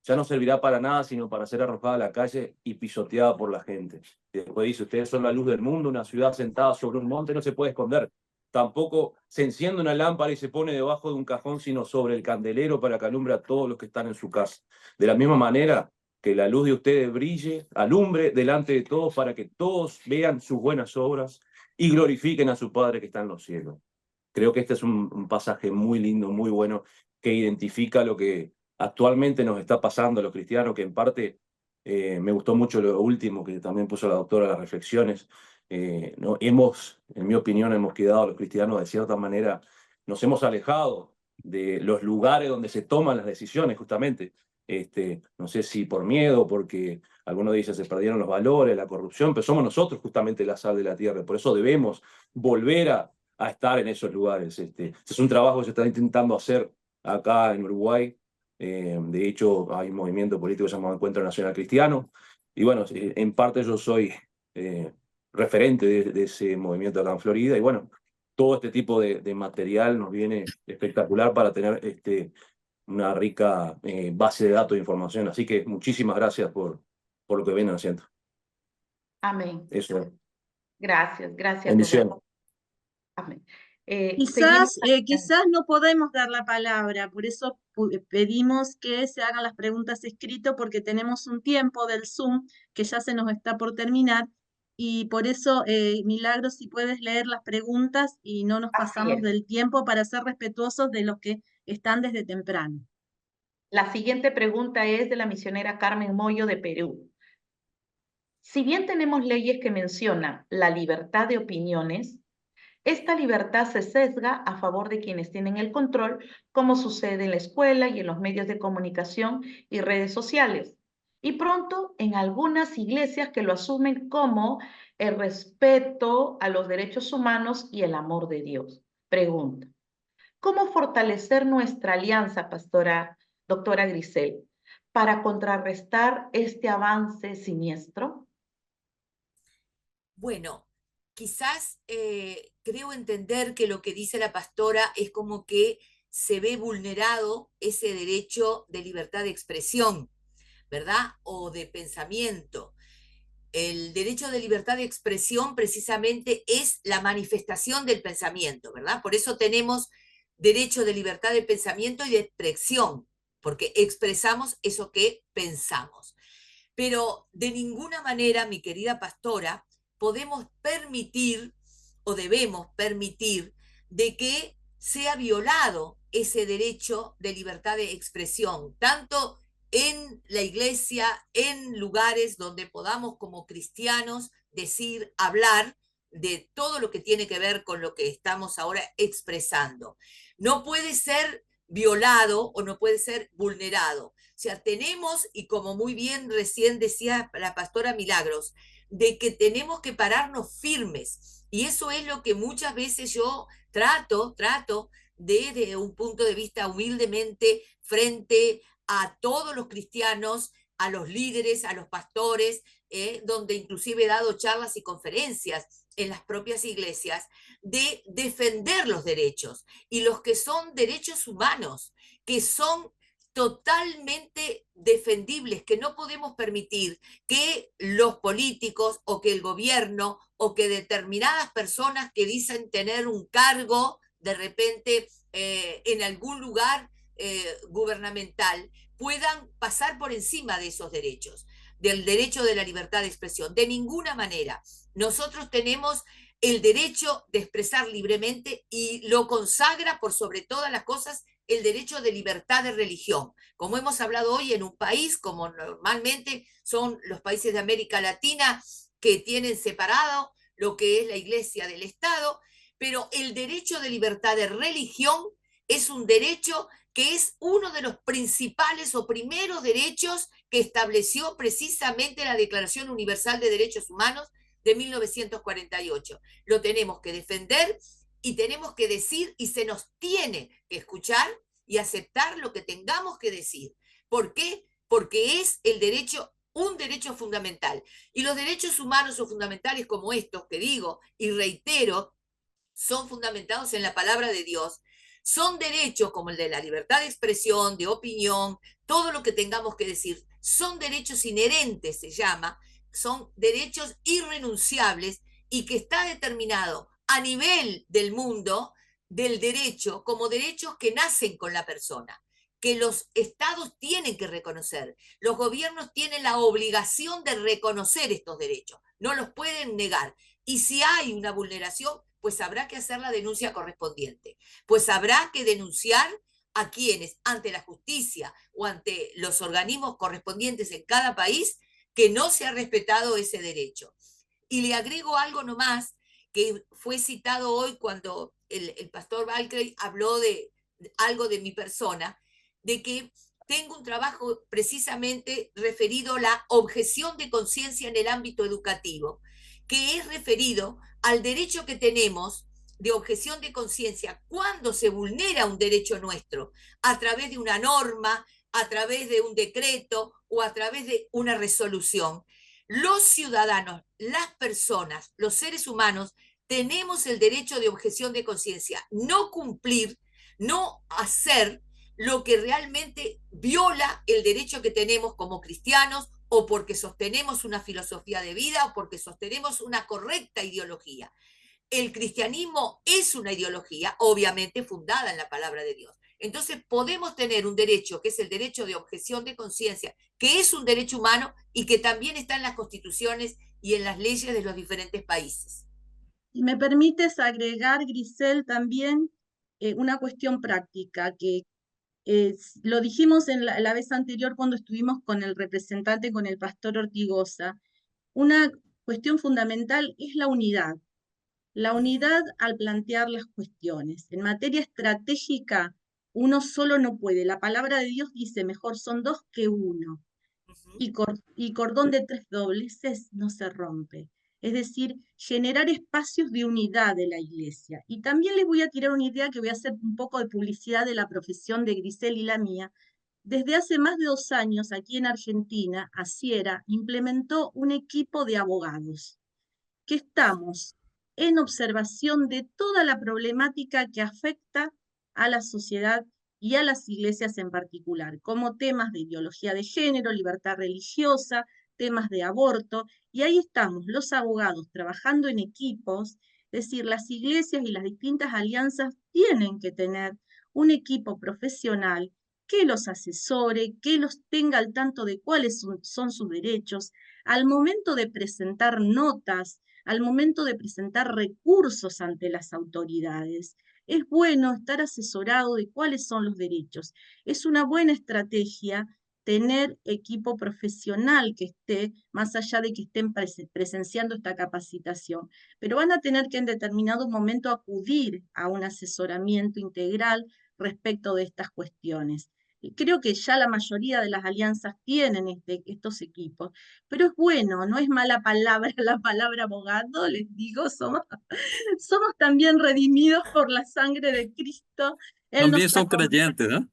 Ya no servirá para nada, sino para ser arrojada a la calle y pisoteada por la gente. Y después dice: ustedes son la luz del mundo, una ciudad sentada sobre un monte no se puede esconder. Tampoco se enciende una lámpara y se pone debajo de un cajón, sino sobre el candelero, para que alumbre a todos los que están en su casa. De la misma manera, que la luz de ustedes brille, alumbre delante de todos, para que todos vean sus buenas obras y glorifiquen a su Padre que está en los cielos. Creo que este es un pasaje muy lindo, muy bueno, que identifica lo que actualmente nos está pasando a los cristianos, que en parte me gustó mucho lo último que también puso la doctora, las reflexiones. No, en mi opinión, hemos quedado los cristianos de cierta manera, nos hemos alejado de los lugares donde se toman las decisiones, justamente. No sé si por miedo, porque algunos dicen se perdieron los valores, la corrupción, pero somos nosotros justamente la sal de la tierra. Por eso debemos volver a estar en esos lugares. Este es un trabajo que se está intentando hacer acá en Uruguay. De hecho, hay un movimiento político que se llama Encuentro Nacional Cristiano. Y bueno, en parte yo soy referente de ese movimiento acá en Florida. Y bueno, todo este tipo de material nos viene espectacular para tener una rica base de datos de información. Así que muchísimas gracias por lo que vienen haciendo. Amén. Eso. Gracias, gracias. Bendiciones. Amén. Quizás no podemos dar la palabra, por eso pedimos que se hagan las preguntas escrito, porque tenemos un tiempo del Zoom que ya se nos está por terminar, y por eso, Milagros, si puedes leer las preguntas y no nos pasamos del tiempo para ser respetuosos de los que están desde temprano. La siguiente pregunta es de la misionera Carmen Moyo de Perú. Si bien tenemos leyes que mencionan la libertad de opiniones, esta libertad se sesga a favor de quienes tienen el control, como sucede en la escuela y en los medios de comunicación y redes sociales. Y pronto en algunas iglesias que lo asumen como el respeto a los derechos humanos y el amor de Dios. Pregunta, ¿cómo fortalecer nuestra alianza, doctora Grisel, para contrarrestar este avance siniestro? Bueno, quizás creo entender que lo que dice la pastora es como que se ve vulnerado ese derecho de libertad de expresión, ¿verdad? O de pensamiento. El derecho de libertad de expresión precisamente es la manifestación del pensamiento, ¿verdad? Por eso tenemos derecho de libertad de pensamiento y de expresión, porque expresamos eso que pensamos. Pero de ninguna manera, mi querida pastora, podemos permitir o debemos permitir de que sea violado ese derecho de libertad de expresión, tanto en la iglesia, en lugares donde podamos como cristianos decir, hablar de todo lo que tiene que ver con lo que estamos ahora expresando. No puede ser violado o no puede ser vulnerado. O sea, tenemos, y como muy bien recién decía la pastora Milagros, de que tenemos que pararnos firmes. Y eso es lo que muchas veces yo trato desde un punto de vista humildemente frente a todos los cristianos, a los líderes, a los pastores, donde inclusive he dado charlas y conferencias en las propias iglesias, de defender los derechos y los que son derechos humanos, que son totalmente defendibles, que no podemos permitir que los políticos o que el gobierno o que determinadas personas que dicen tener un cargo de repente en algún lugar gubernamental puedan pasar por encima de esos derechos, del derecho de la libertad de expresión. De ninguna manera. Nosotros tenemos el derecho de expresar libremente y lo consagra por sobre todas las cosas el derecho de libertad de religión. Como hemos hablado hoy, en un país como normalmente son los países de América Latina que tienen separado lo que es la iglesia del Estado, pero el derecho de libertad de religión es un derecho que es uno de los principales o primeros derechos que estableció precisamente la Declaración Universal de Derechos Humanos de 1948. Lo tenemos que defender y tenemos que decir, y se nos tiene que escuchar y aceptar lo que tengamos que decir. ¿Por qué? Porque es el derecho, un derecho fundamental. Y los derechos humanos o fundamentales como estos que digo y reitero, son fundamentados en la palabra de Dios. Son derechos como el de la libertad de expresión, de opinión, todo lo que tengamos que decir. Son derechos inherentes, se llama, son derechos irrenunciables y que está determinado a nivel del mundo del derecho como derechos que nacen con la persona, que los estados tienen que reconocer. Los gobiernos tienen la obligación de reconocer estos derechos, no los pueden negar. Y si hay una vulneración, pues habrá que hacer la denuncia correspondiente, pues habrá que denunciar a quienes, ante la justicia o ante los organismos correspondientes en cada país, que no se ha respetado ese derecho. Y le agrego algo nomás, que fue citado hoy cuando el pastor Balcrey habló de algo de mi persona, de que tengo un trabajo precisamente referido a la objeción de conciencia en el ámbito educativo, que es referido al derecho que tenemos de objeción de conciencia cuando se vulnera un derecho nuestro, a través de una norma, a través de un decreto o a través de una resolución. Los ciudadanos, las personas, los seres humanos, tenemos el derecho de objeción de conciencia. No cumplir, no hacer lo que realmente viola el derecho que tenemos como cristianos, o porque sostenemos una filosofía de vida, o porque sostenemos una correcta ideología. El cristianismo es una ideología, obviamente fundada en la palabra de Dios. Entonces podemos tener un derecho, que es el derecho de objeción de conciencia, que es un derecho humano y que también está en las constituciones y en las leyes de los diferentes países. Y me permites agregar, Grisel, también una cuestión práctica, que lo dijimos en la vez anterior cuando estuvimos con el representante, con el pastor Ortigosa. Una cuestión fundamental es la unidad. La unidad al plantear las cuestiones. En materia estratégica, uno solo no puede. La palabra de Dios dice, mejor son dos que uno. Y cordón de tres dobleces no se rompe. Es decir, generar espacios de unidad de la iglesia. Y también les voy a tirar una idea que voy a hacer un poco de publicidad de la profesión de Grisel y la mía. Desde hace más de 2 años, aquí en Argentina, Asiera implementó un equipo de abogados que estamos en observación de toda la problemática que afecta a la sociedad y a las iglesias en particular, como temas de ideología de género, libertad religiosa, temas de aborto, y ahí estamos los abogados trabajando en equipos, es decir, las iglesias y las distintas alianzas tienen que tener un equipo profesional que los asesore, que los tenga al tanto de cuáles son sus derechos, al momento de presentar notas, al momento de presentar recursos ante las autoridades. Es bueno estar asesorado de cuáles son los derechos. Es una buena estrategia tener equipo profesional que esté, más allá de que estén presenciando esta capacitación, pero van a tener que en determinado momento acudir a un asesoramiento integral respecto de estas cuestiones. Creo que ya la mayoría de las alianzas tienen estos equipos, pero es bueno, no es mala palabra la palabra abogado, les digo, somos también redimidos por la sangre de Cristo. Él También nos son creyentes, ¿no?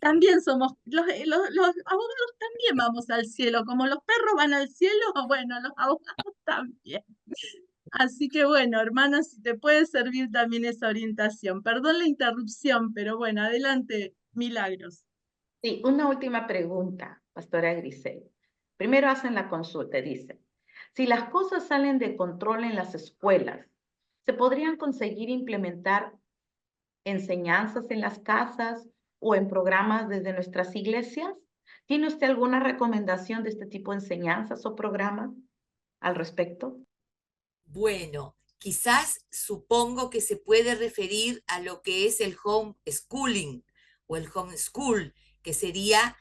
también somos, los abogados también vamos al cielo, como los perros van al cielo, bueno, los abogados también. Así que bueno, hermanos, si te puede servir también esa orientación. Perdón la interrupción, pero bueno, adelante, Milagros. Sí, una última pregunta, pastora Grisel. Primero hacen la consulta, dice, si las cosas salen de control en las escuelas, ¿se podrían conseguir implementar enseñanzas en las casas o en programas desde nuestras iglesias? ¿Tiene usted alguna recomendación de este tipo de enseñanzas o programas al respecto? Bueno, quizás supongo que se puede referir a lo que es el homeschooling o el homeschool, que sería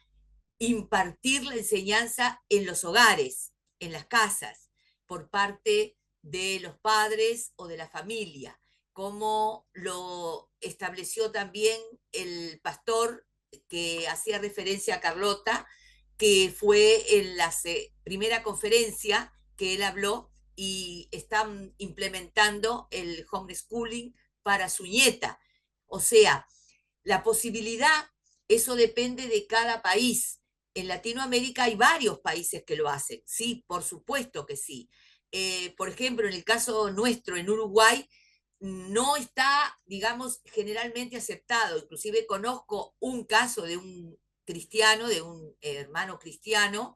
impartir la enseñanza en los hogares, en las casas, por parte de los padres o de la familia, como lo estableció también el pastor que hacía referencia a Carlota, que fue en la primera conferencia que él habló, y están implementando el homeschooling para su nieta. O sea, la posibilidad, eso depende de cada país. En Latinoamérica hay varios países que lo hacen, sí, por supuesto que sí. Por ejemplo, en el caso nuestro, en Uruguay, no está, digamos, generalmente aceptado. Inclusive conozco un caso de un cristiano, de un hermano cristiano,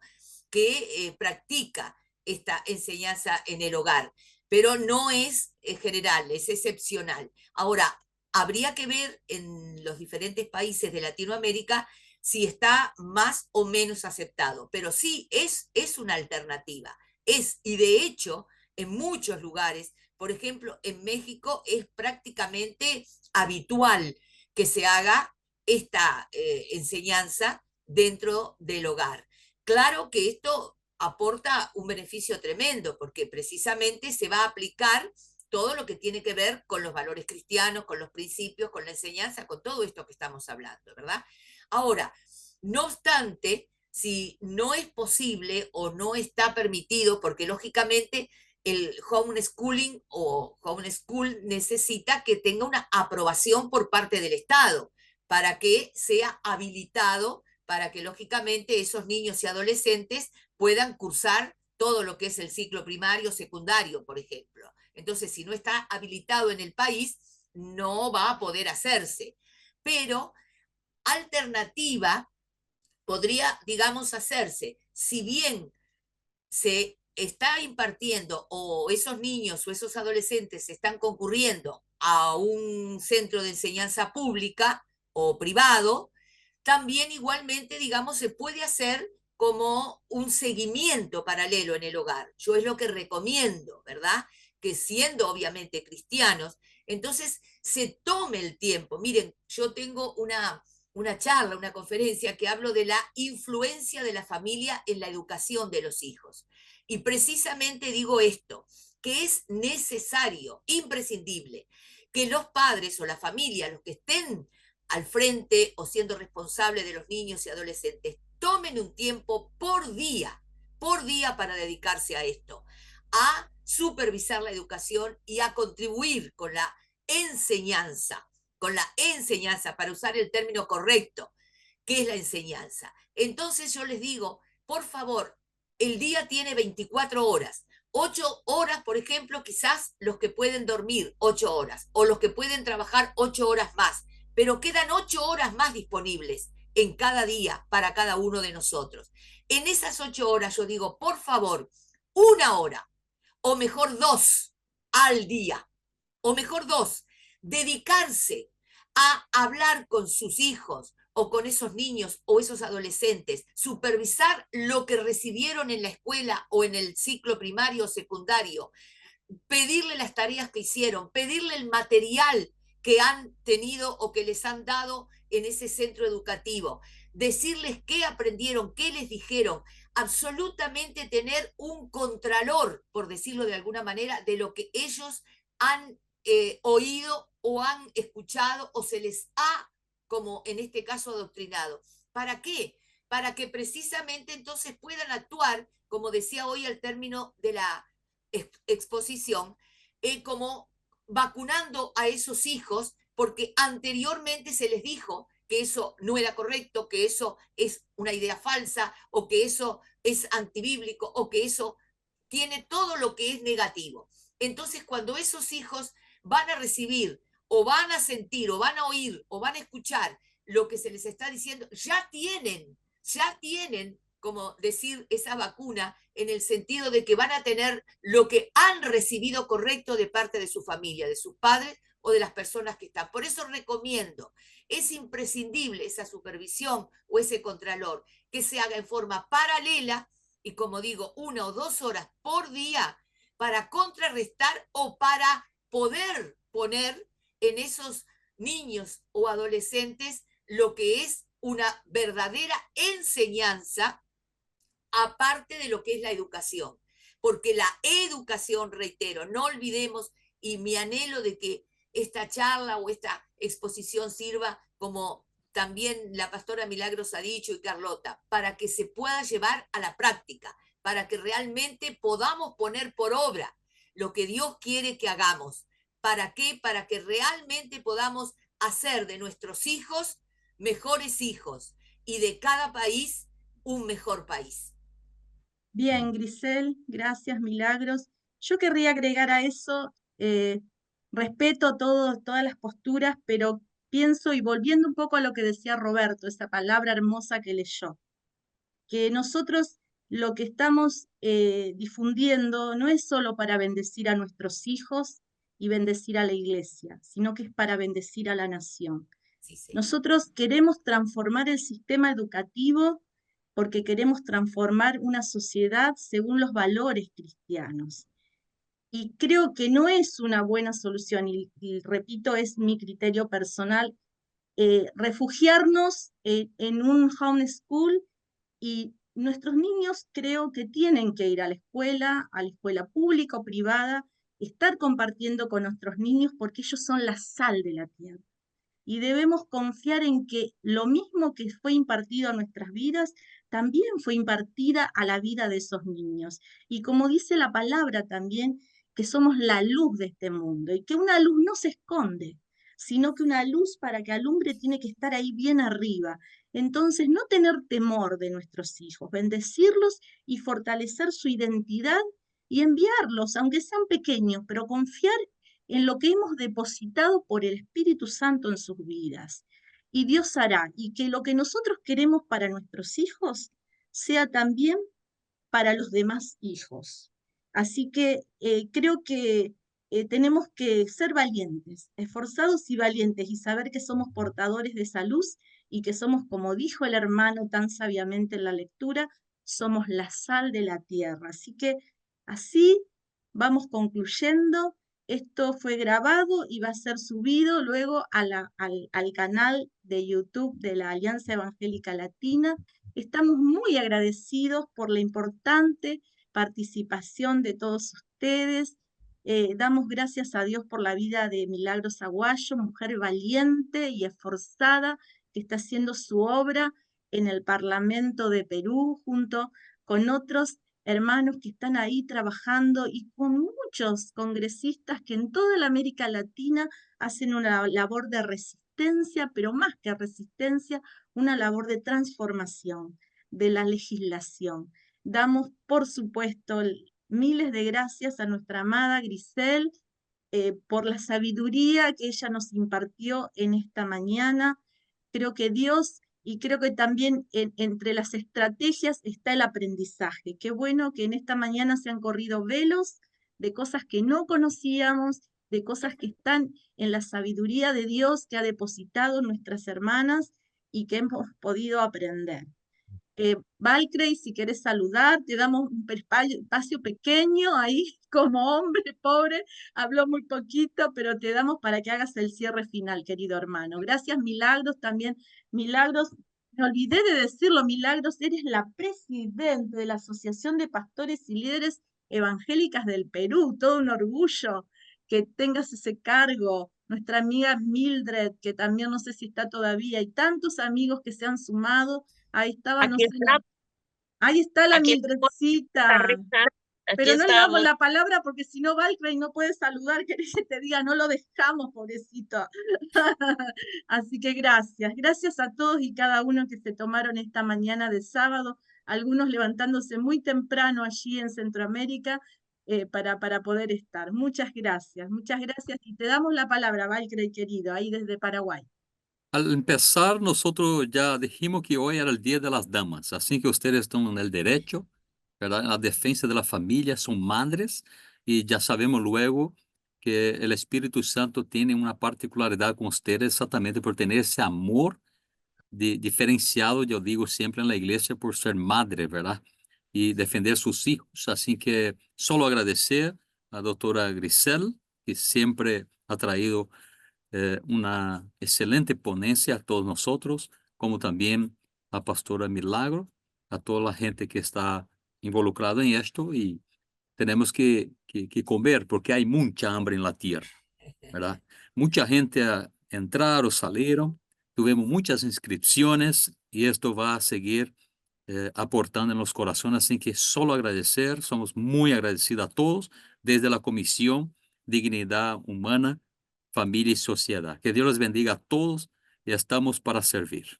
que practica esta enseñanza en el hogar, pero no es general, es excepcional. Ahora, habría que ver en los diferentes países de Latinoamérica si está más o menos aceptado, pero sí es una alternativa. Y de hecho, en muchos lugares, por ejemplo, en México es prácticamente habitual que se haga esta enseñanza dentro del hogar. Claro que esto aporta un beneficio tremendo, porque precisamente se va a aplicar todo lo que tiene que ver con los valores cristianos, con los principios, con la enseñanza, con todo esto que estamos hablando, ¿verdad? Ahora, no obstante, si no es posible o no está permitido, porque lógicamente el homeschooling o homeschool necesita que tenga una aprobación por parte del Estado para que sea habilitado, para que lógicamente esos niños y adolescentes puedan cursar todo lo que es el ciclo primario, secundario, por ejemplo. Entonces, si no está habilitado en el país, no va a poder hacerse. Pero alternativa podría, digamos, hacerse, si bien se está impartiendo o esos niños o esos adolescentes están concurriendo a un centro de enseñanza pública o privado, también igualmente, digamos, se puede hacer como un seguimiento paralelo en el hogar. Yo es lo que recomiendo, ¿verdad? Que siendo obviamente cristianos, entonces se tome el tiempo. Miren, yo tengo una charla, una conferencia que hablo de la influencia de la familia en la educación de los hijos. Y precisamente digo esto, que es necesario, imprescindible, que los padres o la familia, los que estén al frente o siendo responsables de los niños y adolescentes, tomen un tiempo por día para dedicarse a esto, a supervisar la educación y a contribuir con la enseñanza, para usar el término correcto, que es la enseñanza. Entonces yo les digo, por favor, el día tiene 24 horas. 8 horas, por ejemplo, quizás los que pueden dormir 8 horas o los que pueden trabajar 8 horas más, pero quedan 8 horas más disponibles en cada día para cada uno de nosotros. En esas 8 horas yo digo, por favor, 1 hora o mejor 2 al día, o mejor 2, dedicarse a hablar con sus hijos o con esos niños o esos adolescentes, supervisar lo que recibieron en la escuela o en el ciclo primario o secundario, pedirle las tareas que hicieron, pedirle el material que han tenido o que les han dado en ese centro educativo, decirles qué aprendieron, qué les dijeron, absolutamente tener un contralor, por decirlo de alguna manera, de lo que ellos han oído o han escuchado o se les ha, como en este caso, adoctrinado. ¿Para qué? Para que precisamente entonces puedan actuar, como decía hoy al término de la exposición, como vacunando a esos hijos, porque anteriormente se les dijo que eso no era correcto, que eso es una idea falsa, o que eso es antibíblico, o que eso tiene todo lo que es negativo. Entonces, cuando esos hijos van a recibir, o van a sentir, o van a oír, o van a escuchar lo que se les está diciendo, ya tienen, como decir, esa vacuna, en el sentido de que van a tener lo que han recibido correcto de parte de su familia, de sus padres o de las personas que están. Por eso recomiendo, es imprescindible esa supervisión o ese contralor, que se haga en forma paralela y, como digo, 1 o 2 horas por día para contrarrestar o para poder poner en esos niños o adolescentes lo que es una verdadera enseñanza, aparte de lo que es la educación. Porque la educación, reitero, no olvidemos, y mi anhelo de que esta charla o esta exposición sirva, como también la pastora Milagros ha dicho y Carlota, para que se pueda llevar a la práctica, para que realmente podamos poner por obra lo que Dios quiere que hagamos. ¿Para qué? Para que realmente podamos hacer de nuestros hijos mejores hijos y de cada país un mejor país. Bien, Grisel, gracias, Milagros. Yo querría agregar a eso, respeto todas las posturas, pero pienso, y volviendo un poco a lo que decía Roberto, esa palabra hermosa que leyó, que nosotros lo que estamos difundiendo no es solo para bendecir a nuestros hijos y bendecir a la iglesia, sino que es para bendecir a la nación. Sí, Nosotros queremos transformar el sistema educativo porque queremos transformar una sociedad según los valores cristianos. Y creo que no es una buena solución, y repito, es mi criterio personal, refugiarnos en un homeschool, y nuestros niños creo que tienen que ir a la escuela pública o privada, estar compartiendo con nuestros niños porque ellos son la sal de la tierra. Y debemos confiar en que lo mismo que fue impartido a nuestras vidas, también fue impartida a la vida de esos niños. Y como dice la palabra también, que somos la luz de este mundo y que una luz no se esconde, sino que una luz para que alumbre tiene que estar ahí bien arriba. Entonces, no tener temor de nuestros hijos, bendecirlos y fortalecer su identidad y enviarlos, aunque sean pequeños, pero confiar en lo que hemos depositado por el Espíritu Santo en sus vidas. Y Dios hará, y que lo que nosotros queremos para nuestros hijos sea también para los demás hijos. Así que creo que tenemos que ser valientes, esforzados y valientes, y saber que somos portadores de esa luz y que somos, como dijo el hermano tan sabiamente en la lectura, somos la sal de la tierra. Así que así vamos concluyendo. Esto fue grabado y va a ser subido luego al canal de YouTube de la Alianza Evangélica Latina. Estamos muy agradecidos por la importante participación de todos ustedes. Damos gracias a Dios por la vida de Milagros Aguayo, mujer valiente y esforzada que está haciendo su obra en el Parlamento de Perú junto con otros hermanos que están ahí trabajando y con muchos congresistas que en toda la América Latina hacen una labor de resistencia, pero más que resistencia, una labor de transformación de la legislación. Damos, por supuesto, miles de gracias a nuestra amada Grisel por la sabiduría que ella nos impartió en esta mañana. Creo que Dios, y creo que también entre las estrategias está el aprendizaje. Qué bueno que en esta mañana se han corrido velos de cosas que no conocíamos, de cosas que están en la sabiduría de Dios que ha depositado en nuestras hermanas y que hemos podido aprender. Valcrey, si querés saludar, te damos un espacio pequeño ahí, como hombre pobre, habló muy poquito, pero te damos para que hagas el cierre final, querido hermano. Gracias, Milagros, también. Milagros, me olvidé de decirlo, Milagros, eres la presidenta de la Asociación de Pastores y Líderes Evangélicas del Perú, todo un orgullo que tengas ese cargo. Nuestra amiga Mildred, que también no sé si está todavía, y tantos amigos que se han sumado. Ahí estaba, no Aquí sé, ahí está la aquí estamos, Mildredcita. aquí Pero no le damos estamos. la palabra porque si no, Valcrey no puede saludar, querés que te diga, no lo dejamos, pobrecito. Así que gracias, gracias a todos y cada uno que se tomaron esta mañana de sábado, algunos levantándose muy temprano allí en Centroamérica para poder estar. Muchas gracias y te damos la palabra, Valcrey querido, ahí desde Paraguay. Al empezar, nosotros ya dijimos que hoy era el Día de las Damas, así que ustedes están en el derecho, ¿verdad? En la defensa de la familia, son madres, y ya sabemos luego que el Espíritu Santo tiene una particularidad con ustedes exactamente por tener ese amor diferenciado, yo digo siempre en la iglesia, por ser madre, ¿verdad? Y defender sus hijos. Así que solo agradecer a la doctora Grisel, que siempre ha traído una excelente ponencia a todos nosotros, como también a Pastora Milagro, a toda la gente que está involucrada en esto, y tenemos que comer porque hay mucha hambre en la tierra, ¿verdad? Mucha gente a entrar o salieron, tuvimos muchas inscripciones y esto va a seguir aportando en los corazones, así que solo agradecer, somos muy agradecidos a todos desde la Comisión Dignidad Humana, Familia y Sociedad. Que Dios les bendiga a todos y estamos para servir.